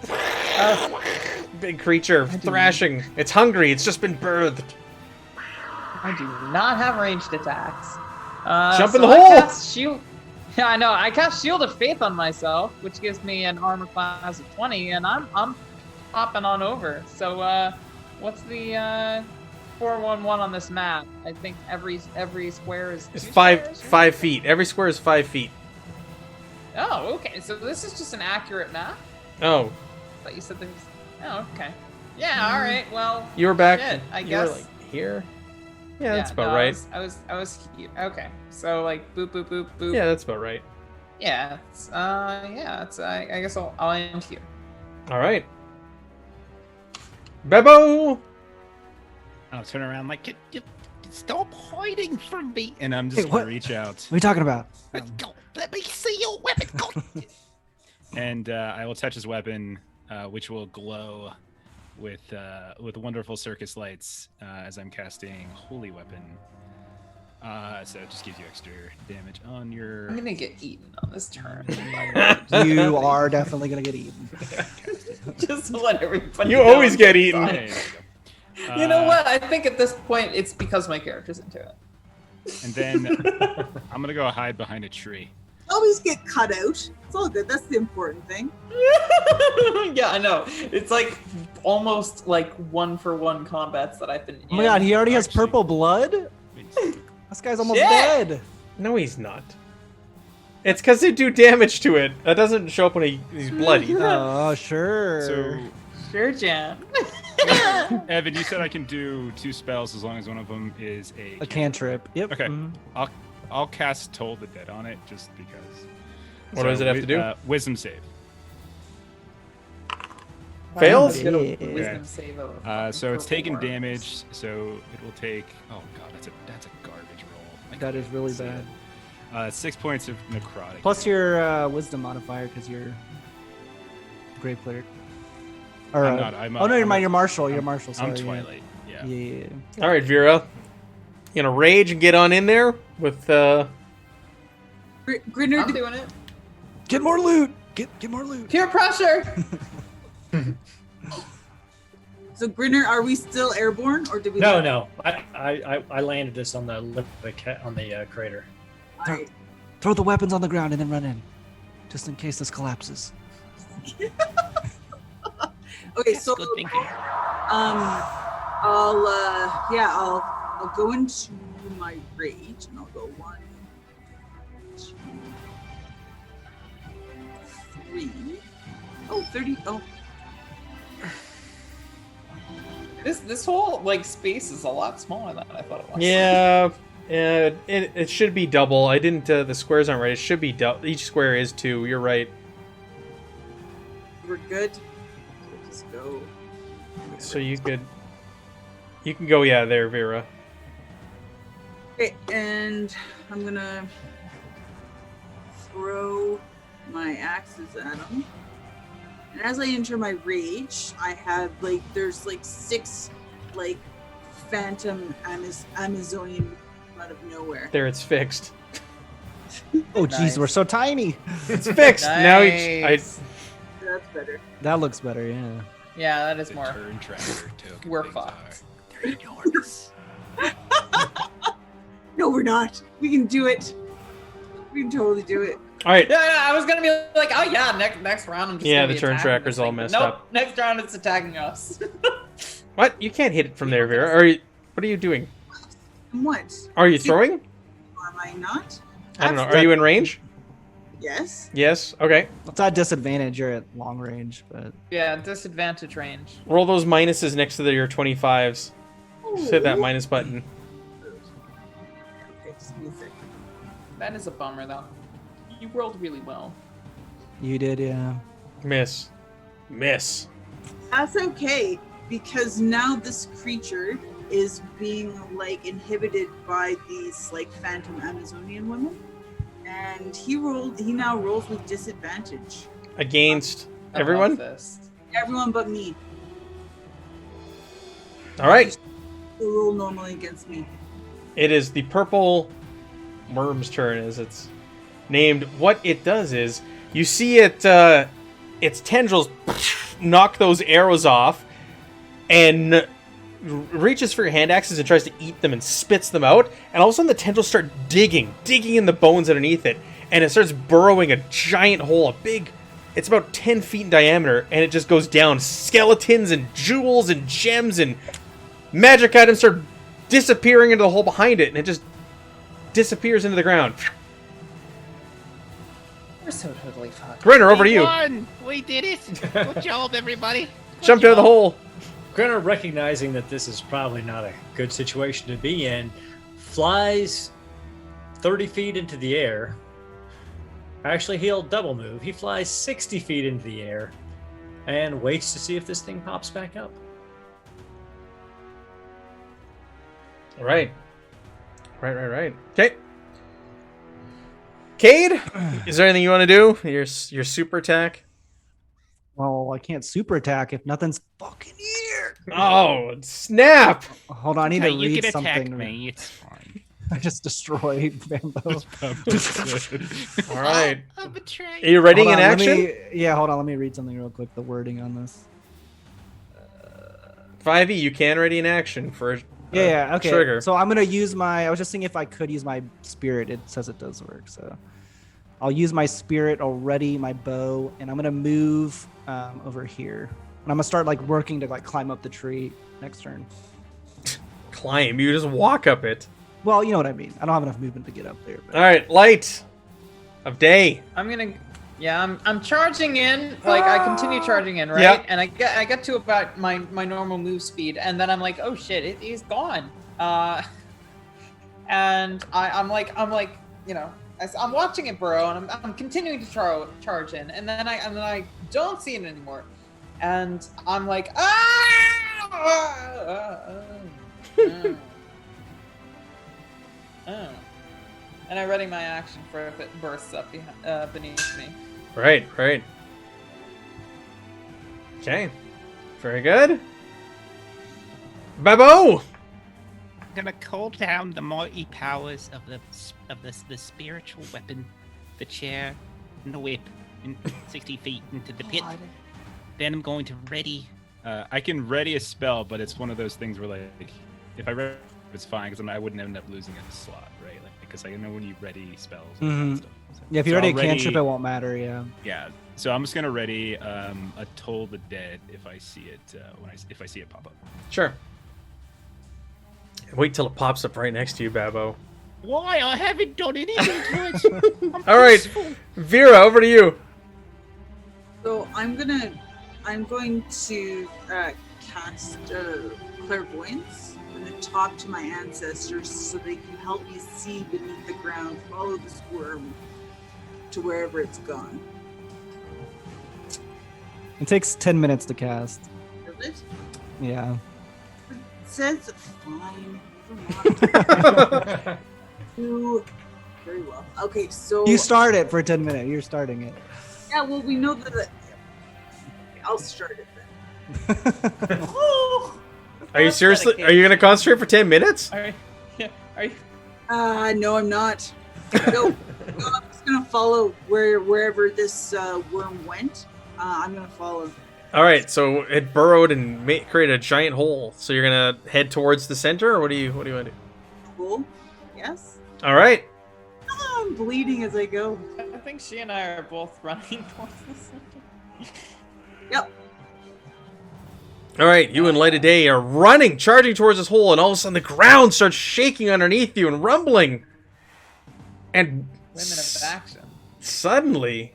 big creature thrashing. It's hungry. It's just been birthed. I do not have ranged attacks. Jump in so the I hole! Cast shield. Yeah, I know. I cast Shield of Faith on myself, which gives me an armor class of 20, and I'm hopping on over. So, what's the 411 on this map? I think every square is It's two five squares, right? 5 feet. Every square is 5 feet. Oh, okay. So this is just an accurate map. Oh, But you said there's. Oh, okay. Yeah. All right. Well. you were back. Shit, I you were, guess. like here. Yeah, that's about no, right. I was here. Okay. So like boop boop boop boop. Yeah, that's about right. Yeah. It's, I guess I'll end here. All right. Bebo! I'll turn around like, stop hiding from me. And I'm Hey, just going what? to reach out. What are you talking about? Go, let me see your weapon. Go. And I will touch his weapon, which will glow with wonderful circus lights as I'm casting Holy Weapon. So it just gives you extra damage on your. I'm gonna get eaten on this turn. You are definitely gonna get eaten. Just to let everybody. You know always I'm get fine. eaten. Hey, there you go. You know what? I think at this point it's because my character's into it. And then I'm gonna go hide behind a tree. Always get cut out. It's all good. That's the important thing. Yeah, I know. It's like almost like 1-for-1 combats that I've been in. Oh my god, he already has Actually- purple blood? Wait, This guy's almost Shit! dead. No, he's not. It's because they do damage to it. That doesn't show up when he's bloody. Oh, sure. So, Sure, Jan. Evan, you said I can do 2 spells as long as one of them is a cantrip. Yep. Okay. Mhm. I'll cast Toll the Dead on it just because. What does it have to do? Wisdom save. Fails? Get a Yeah. wisdom save of So it's purple taking worms. damage. So it will take. Oh god, that's a garbage roll. That is really So, bad. 6 points of necrotic. Plus your wisdom modifier because you're Grave Cleric. Or, I'm not. I'm. oh no, I'm you're Marshal. You're Marshal. Sorry. I'm Twilight. Yeah. Yeah. All right, Vera. You gonna rage and get on in there with Grinner, I'm doing it. Get more loot. Get more loot. Peer pressure. so Grinner, are we still airborne or did we? No. I landed this on the crater. All right. Throw the weapons on the ground and then run in, just in case this collapses. Okay, so Good thinking. I'll go into my rage and I'll go 1, 2, 3. Oh, 30. Oh, This whole like space is a lot smaller than I thought it was. Yeah, it should be double. I didn't. The squares aren't right. It should be double. Each square is 2. You're right. we're good. So just go. So you can go. Yeah, there, Vera. Okay, and I'm gonna throw my axes at him. And as I enter my rage, I have there's 6 phantom Amazonian out of nowhere. There, it's fixed. Oh jeez, Nice. we're so tiny. It's fixed. Now Nice. That's better. That looks better. Yeah. Yeah, that is The more. turn tracker took. We're things fucked. They're enormous. No, we're not. We can do it. We can totally do it. All right. Yeah, I was gonna be like, oh yeah, next round I'm just Yeah, gonna the be turn attacking tracker's this all thing. messed Nope, up. next round it's attacking us. What? You can't hit it from there, Vera. What are you doing? And what? Are you throwing? Am I not? I don't know. Are you in range? Yes. Yes. Okay. It's at disadvantage. You're at long range, but Yeah, disadvantage range. Roll those minuses next to your 25s. Just hit that minus button. Okay, just give me a second. That is a bummer though. You rolled really well. you did, yeah. Miss. Miss. That's okay because now this creature is being inhibited by these phantom Amazonian women, and he now rolls with disadvantage. Against I love everyone? this. Everyone but me. All right. They roll normally against me. It is the purple worm's turn, as it's named. What it does is you see it, its tendrils knock those arrows off, and reaches for your hand axes and tries to eat them and spits them out. And all of a sudden, the tendrils start digging in the bones underneath it, and it starts burrowing a giant hole, it's about 10 feet in diameter, and it just goes down. Skeletons and jewels and gems and magic items start disappearing into the hole behind it, and it just disappears into the ground. We're so totally fucked. Grinner, over to you. Won! We did it! Good job, everybody. Good Jumped out of the job. hole. Grinner, recognizing that this is probably not a good situation to be in, flies 30 feet into the air. Actually, he'll double move. He flies 60 feet into the air and waits to see if this thing pops back up. Right. Okay. Cade, is there anything you want to do? Your super attack? Well, I can't super attack if nothing's fucking here. Oh, snap! Hold on, I need Okay, to you read can attack something. me. It's fine. I just destroyed Bambo. All right. I'll betray. Are you ready Hold in on, let action? hold on. Let me read something real quick. The wording on this. 5e, you can ready in action for Yeah, okay. trigger. So I'm gonna use my. I was just seeing if I could use my spirit. It says it does work, so I'll use my spirit already, my bow, and I'm gonna move over here. And I'm gonna start like working to like climb up the tree next turn. Climb. You just walk up it. Well, you know what I mean. I don't have enough movement to get up there. But... All right, light of day. I'm charging in. Like I continue charging in, right? Yeah. And I get to about my normal move speed, and then I'm like, oh shit, he's gone. And I'm like, you know, I'm watching it burrow, and I'm continuing to charge in, and then I don't see it anymore, and I'm like, and I ready my action for if it bursts up beneath me. Right. Okay. Very good. Babo! I'm gonna call down the mighty powers of the spiritual weapon, the chair, and the whip, in 60 feet into the pit. God. Then I'm going to ready. I can ready a spell, but it's one of those things where like, if I ready, it's fine because I wouldn't end up losing a slot, right? Like because I know when you ready spells. And Mhm. stuff. So, Yeah, if you so already I'll cantrip, it won't matter. Yeah. Yeah. So I'm just gonna ready a Toll the Dead if I see it if I see it pop up. Sure. Wait till it pops up right next to you, Babo. Why? I haven't done anything to it. I'm All right, peaceful. Vera, over to you. So I'm going to cast Clairvoyance. I'm going to talk to my ancestors so they can help me see beneath the ground, follow the squirm to wherever it's gone. It takes 10 minutes to cast. Does it? Yeah. It says fine. Never mind. Do very well. Okay, so You start it for 10 minutes. You're starting it. yeah, well, we know that. I'll start it then. Are you seriously? Are you gonna concentrate for 10 minutes? Are you? No, I'm not. No, I'm just gonna follow wherever this worm went. I'm gonna follow. All right, so it burrowed and created a giant hole. So you're gonna head towards the center, or what do you want to do? Cool. Yes. All right. Oh, I'm bleeding as I go. I think she and I are both running towards the center. Yep. All right, you and Light of Day are running, charging towards this hole, and all of a sudden the ground starts shaking underneath you and rumbling. And Women of action. suddenly,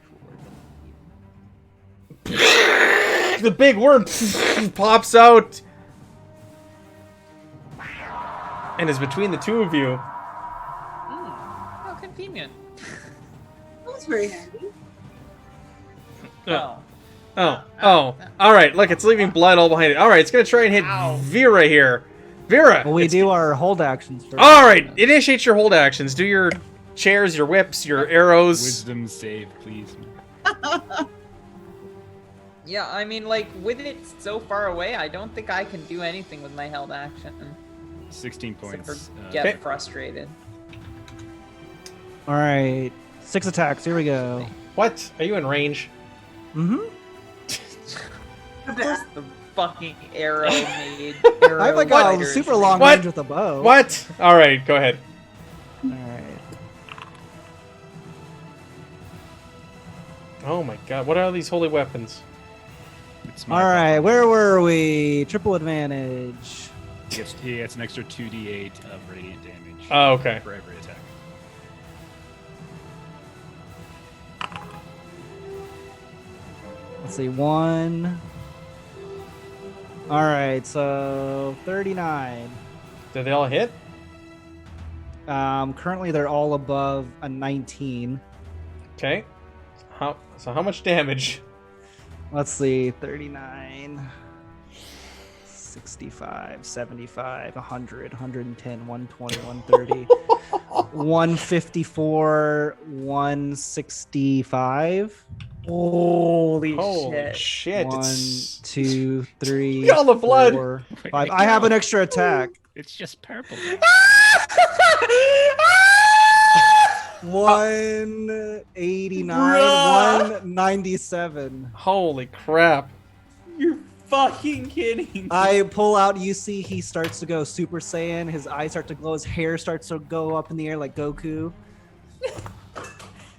the big worm pops out and is between the two of you. How convenient. That was very handy. Oh. All right, look, it's leaving blood all behind it. All right, it's going to try and hit Vera here. Vera! Well, we it's- do our hold actions first. All right, initiate your hold actions. Do your chairs, your whips, your arrows. Wisdom save, please. Yeah, I mean, like, with it so far away, I don't think I can do anything with my held action. 16 Except points. for get Okay. frustrated. All right. 6 attacks. Here we go. What? Are you in range? Mm-hmm. Of course, the fucking arrow made. I have like a super long What? range with a bow. What? All right, go ahead. All right. Oh my god, what are these holy weapons? It's All right. Where were we? Triple advantage. He gets an extra 2d8 of radiant damage Oh, okay. for every attack. Let's see. 1. All right. So 39. Did they all hit? Currently, they're all above a 19. Okay. How much damage? Let's see. 39. 65, 75, 100, 110, 120, 130, 154, 165. Holy Holy shit. 1, It's... 2, 3, Look at all the blood. 4, Wait, 5. wait, I have no. an extra attack. It's just purple. 189, 197. Holy crap. You're fucking kidding me? I pull out. You see, he starts to go Super Saiyan. His eyes start to glow. His hair starts to go up in the air like Goku.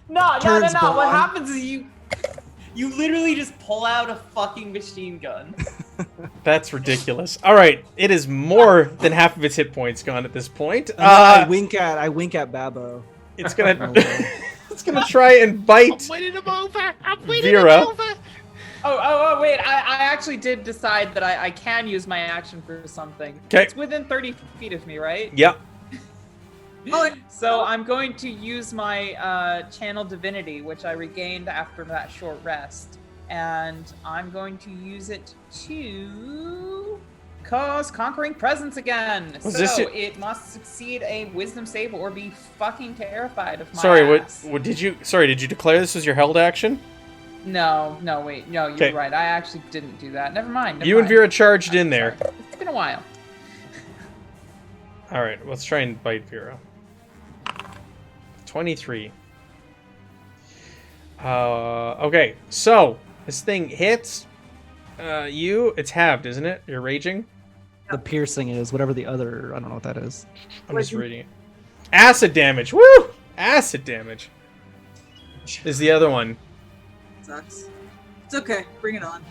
No. Turns What blonde. happens is you literally just pull out a fucking machine gun. That's ridiculous. All right, it is more than half of its hit points gone at this point. And then I wink at Babbo. It's gonna it's gonna try and bite I'm winning him over. I'm winning Vera. him over. Oh, wait. I actually did decide that I can use my action for something. 'Kay. It's within 30 feet of me, right? Yep. So I'm going to use my channel divinity, which I regained after that short rest. And I'm going to use it to cause Conquering Presence again. It must succeed a wisdom save or be fucking terrified of my Sorry, ass. what did you declare this as your held action? No, wait. No, you're 'Kay. right. I actually didn't do that. Never mind. You and Vera charged in there. Sorry. It's been a while. All right, let's try and bite Vera. 23. Okay, so this thing hits you. It's halved, isn't it? You're raging. The piercing is whatever the other. I don't know what that is. I'm just reading it. Acid damage. Woo! Acid damage is the other one. Sucks. It's okay. Bring it on.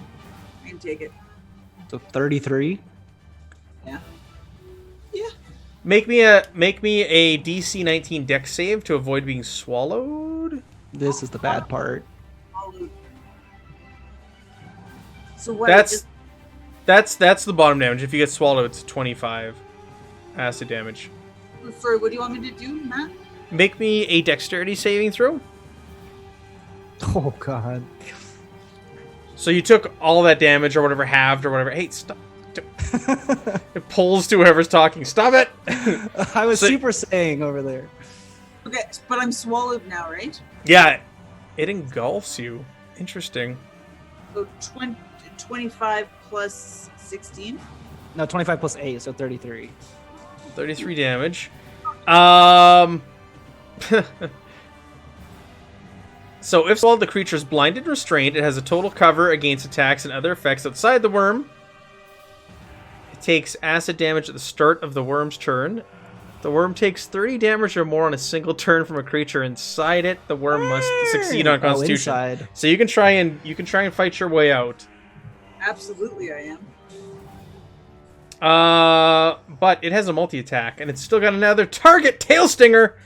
I can take it. So 33. Yeah. Make me a DC 19 Dex save to avoid being swallowed. This is the bad part. So what? That's the bottom damage. If you get swallowed, it's 25 acid damage. Sorry, what do you want me to do, Matt? Make me a dexterity saving throw. Oh god. So you took all that damage or whatever, halved or whatever. Hey, stop. It pulls to whoever's talking. Stop it. I was So- Super Saiyan over there. Okay, but I'm swallowed now, right? Yeah, it engulfs you. Interesting. So 25 plus 16. No, 25 plus 8, so 33. 33 damage. So if swallowed, the creature is blinded and restrained. It has a total cover against attacks and other effects outside the worm. It takes acid damage at the start of the worm's turn. The worm takes 30 damage or more on a single turn from a creature inside it. The worm must succeed on Constitution. Inside. So you can try and fight your way out. Absolutely, I am. But it has a multi-attack, and it's still got another target tail stinger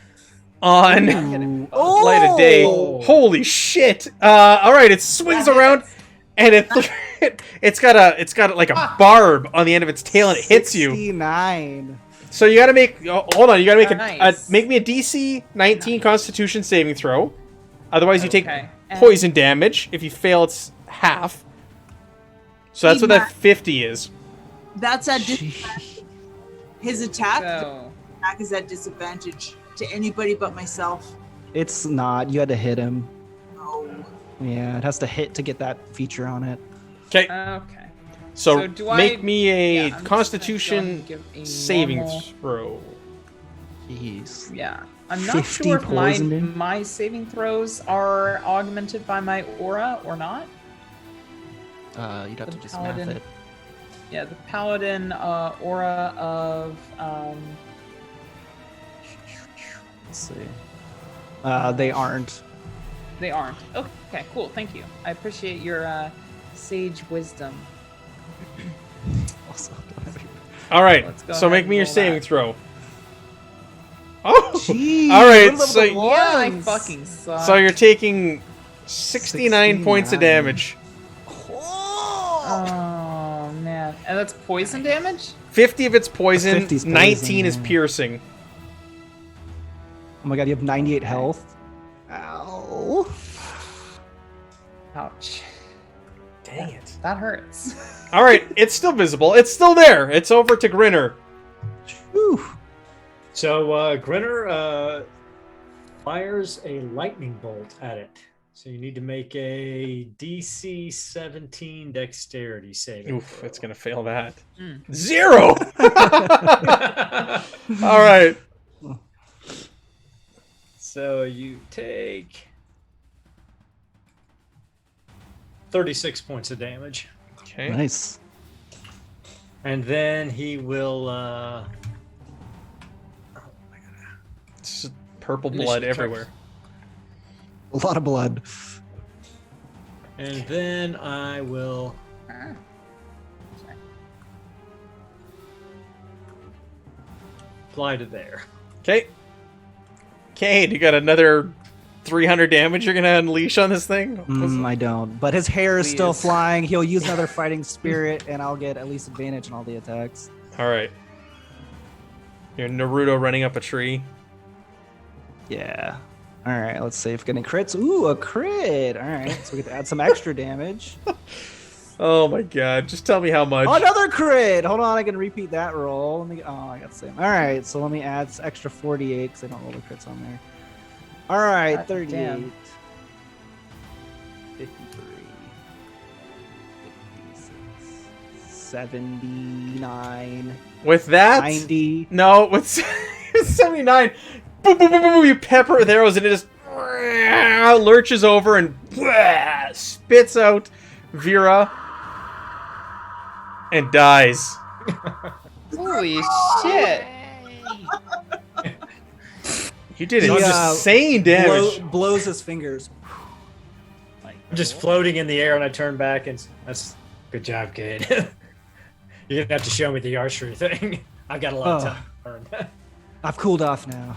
on Ooh. light of day. Holy shit! All right, it swings around, and it's got like a barb on the end of its tail, and it hits you. 69. So you gotta make. Hold on, you gotta make Nice. make me a DC 19 Constitution saving throw. Otherwise, you take Okay. And- poison damage. If you fail, it's half. So that's what that 50 is. That's at disadvantage. His attack So, is at disadvantage to anybody but myself. It's not. You had to hit him. No. Yeah, it has to hit to get that feature on it. Okay. okay. So do I- make me a Yeah, I'm just gonna go ahead Constitution and give a saving normal- throw. Jeez. Yeah. I'm not 50 sure if poisoned him? my saving throws are augmented by my aura or not. You'd have to The just math paladin. it. Yeah, the paladin aura of Let's see. They aren't. they aren't. Okay, cool. Thank you. I appreciate your sage wisdom. Also, All right. Let's go So ahead make and me your roll saving that. throw. Oh. Jeez, All right. what So level Yeah, I ones? fucking suck. so you're taking 69 points of 69. damage. Oh man, and that's poison damage. 50 of it's poison. 50's poison, 19 is yeah. piercing. Oh my god, you have 98 health. Ow. Ouch. Dang it. That hurts. All right. It's still visible. It's still there. It's over to Grinner. Whew. So Grinner fires a lightning bolt at it. So you need to make a DC 17 dexterity saving. Oof, throw. it's gonna fail that. Mm. 0. All right. So you take 36 points of damage. Okay. Nice. And then he will. It's just purple blood Initiative check. everywhere. A lot of blood. And then I will. Fly to there. Okay. Cade, you got another 300 damage you're gonna unleash on this thing? I don't. But his hair is still Please. flying. He'll use another fighting spirit, and I'll get at least advantage on all the attacks. All right. You're Naruto running up a tree. Yeah. All right. Let's see if getting crits. Ooh, a crit. All right. So we get to add some extra damage. Oh my god! Just tell me how much. Another crit. Hold on. I can repeat that roll. Let me. Oh, I got the same. All right. So let me add extra 48 because I don't roll the crits on there. All right. God 38. damn. 53. 56. 79. With that? 90. No, with 79. Boom, boom, boom, boom, boom. You pepper it with arrows and it just lurches over and spits out Vera and dies. Holy shit! You did He, insane damage. Blows his fingers. Like, I'm just floating in the air, and I turn back, and that's good job, kid. You're gonna have to show me the archery thing. I've got a lot of time to learn. I've cooled off now.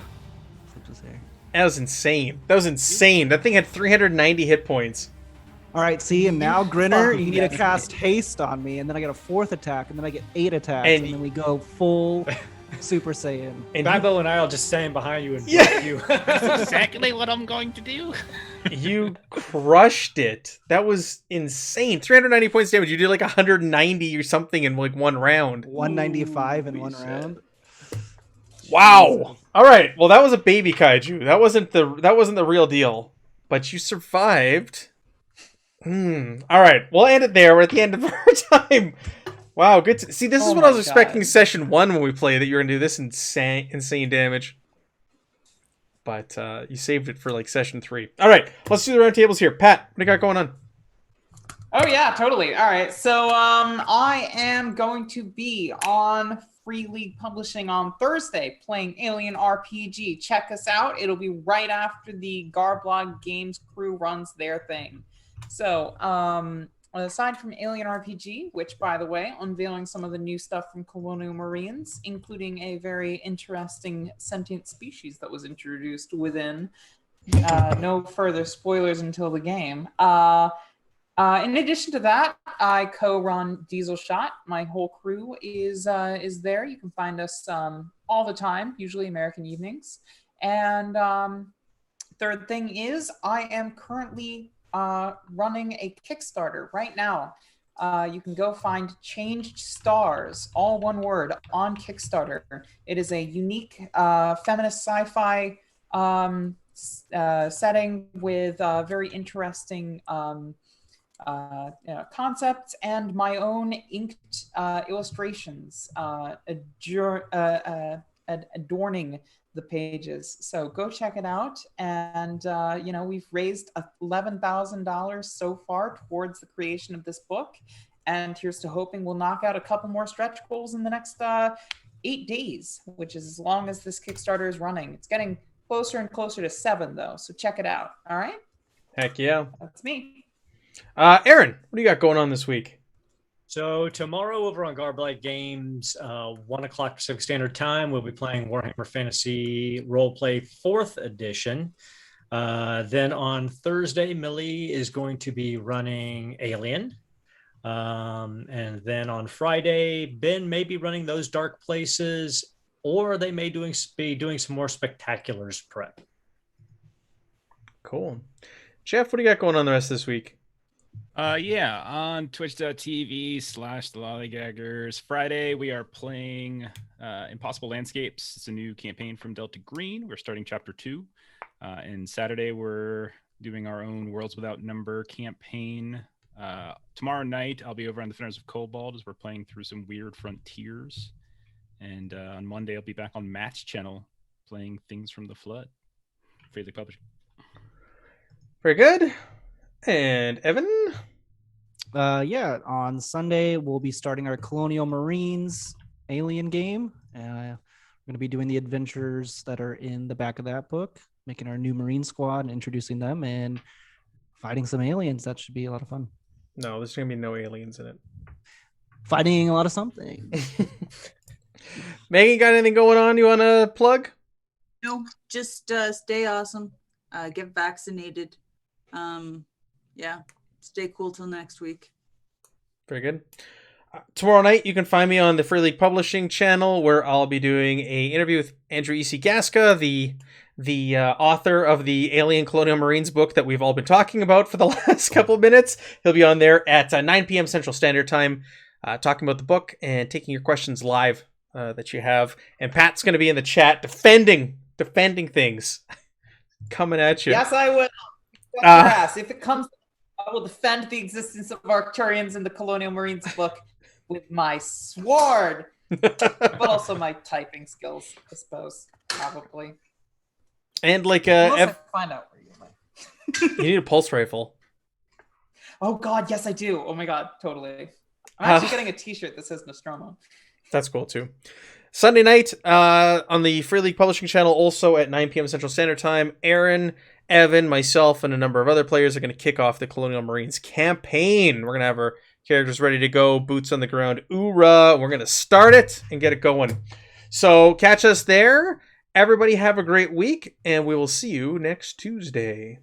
Flips his hair. That was insane. That was insane. That thing had 390 hit points. All right, see, and now Grinner, you need to yes. cast haste on me, and then I get a 4th attack, and then I get 8 attacks, And- and then we go full Super Saiyan. And Babo and I will just stand behind you and Yeah. block you. That's exactly what I'm going to do. you crushed it. That was insane. 390 points damage. You did like 190 or something in like one round. 195 in one shit. round. Wow. All right. Well, that was a baby kaiju. That wasn't the real deal. But you survived. All right. We'll end it there. We're at the end of our time. Wow. Good. See, this is Oh what I was my expecting God. session 1 when we played, that you were gonna do this insane damage. But you saved it for like session 3. All right. Let's do the round tables here. Pat, what do you got going on? Oh yeah, totally. All right, so I am going to be on Free League Publishing on Thursday playing Alien RPG. Check us out. It'll be right after the Garblog Games crew runs their thing. So aside from Alien RPG, which by the way, unveiling some of the new stuff from Colonial Marines, including a very interesting sentient species that was introduced within. No further spoilers until the game. In addition to that, I co-run Diesel Shot. My whole crew is there. You can find us all the time, usually American evenings. And third thing is, I am currently running a Kickstarter right now. You can go find Changed Stars, all one word, on Kickstarter. It is a unique feminist sci-fi setting with very interesting concepts and my own inked illustrations adorning the pages. So go check it out. And we've raised $11,000 so far towards the creation of this book. And here's to hoping we'll knock out a couple more stretch goals in the next 8 days, which is as long as this Kickstarter is running. It's getting closer and closer to 7 though. So check it out. All right. Heck yeah. That's me. Aaron, what do you got going on this week? So tomorrow over on Garblight Games, 1 o'clock Pacific Standard Time, we'll be playing Warhammer Fantasy Roleplay 4th Edition. Then on Thursday, Millie is going to be running Alien. And then on Friday, Ben may be running Those Dark Places, or they may be doing some more Spectaculars prep. Cool. Jeff, what do you got going on the rest of this week? On twitch.tv/the Lollygaggers. Friday, we are playing Impossible Landscapes. It's a new campaign from Delta Green. We're starting chapter 2. And Saturday, we're doing our own Worlds Without Number campaign. Tomorrow night, I'll be over on Defenders of Cobalt as we're playing through some weird frontiers. And on Monday, I'll be back on Matt's channel playing Things from the Flood. Free League Publishing. Very good. And Evan? Yeah, on Sunday we'll be starting our Colonial Marines alien game. We're going to be doing the adventures that are in the back of that book, making our new Marine squad and introducing them and fighting some aliens. That should be a lot of fun. No, there's going to be no aliens in it. Fighting a lot of something. Megan, got anything going on you want to plug? No, just stay awesome. Get vaccinated. Yeah, stay cool till next week. Very good. Tomorrow night, you can find me on the Free League Publishing channel, where I'll be doing a interview with Andrew E.C. Gaska, the author of the Alien Colonial Marines book that we've all been talking about for the last couple of minutes. He'll be on there at 9 p.m. Central Standard Time, talking about the book and taking your questions live that you have. And Pat's going to be in the chat defending things coming at you. Yes, I will. Fuck your ass. If it comes, I will defend the existence of Arcturians in the Colonial Marines book with my sword, but also my typing skills, I suppose, probably. And like Unless I find out where you live. you need a pulse rifle. Oh God, yes I do. Oh my God, totally. I'm actually getting a T-shirt that says Nostromo. That's cool too. Sunday night on the Free League Publishing channel, also at 9 p.m. Central Standard Time, Aaron, Evan, myself, and a number of other players are going to kick off the Colonial Marines campaign. We're going to have our characters ready to go, boots on the ground, oorah. We're going to start it and get it going. So catch us there. Everybody have a great week, and we will see you next Tuesday.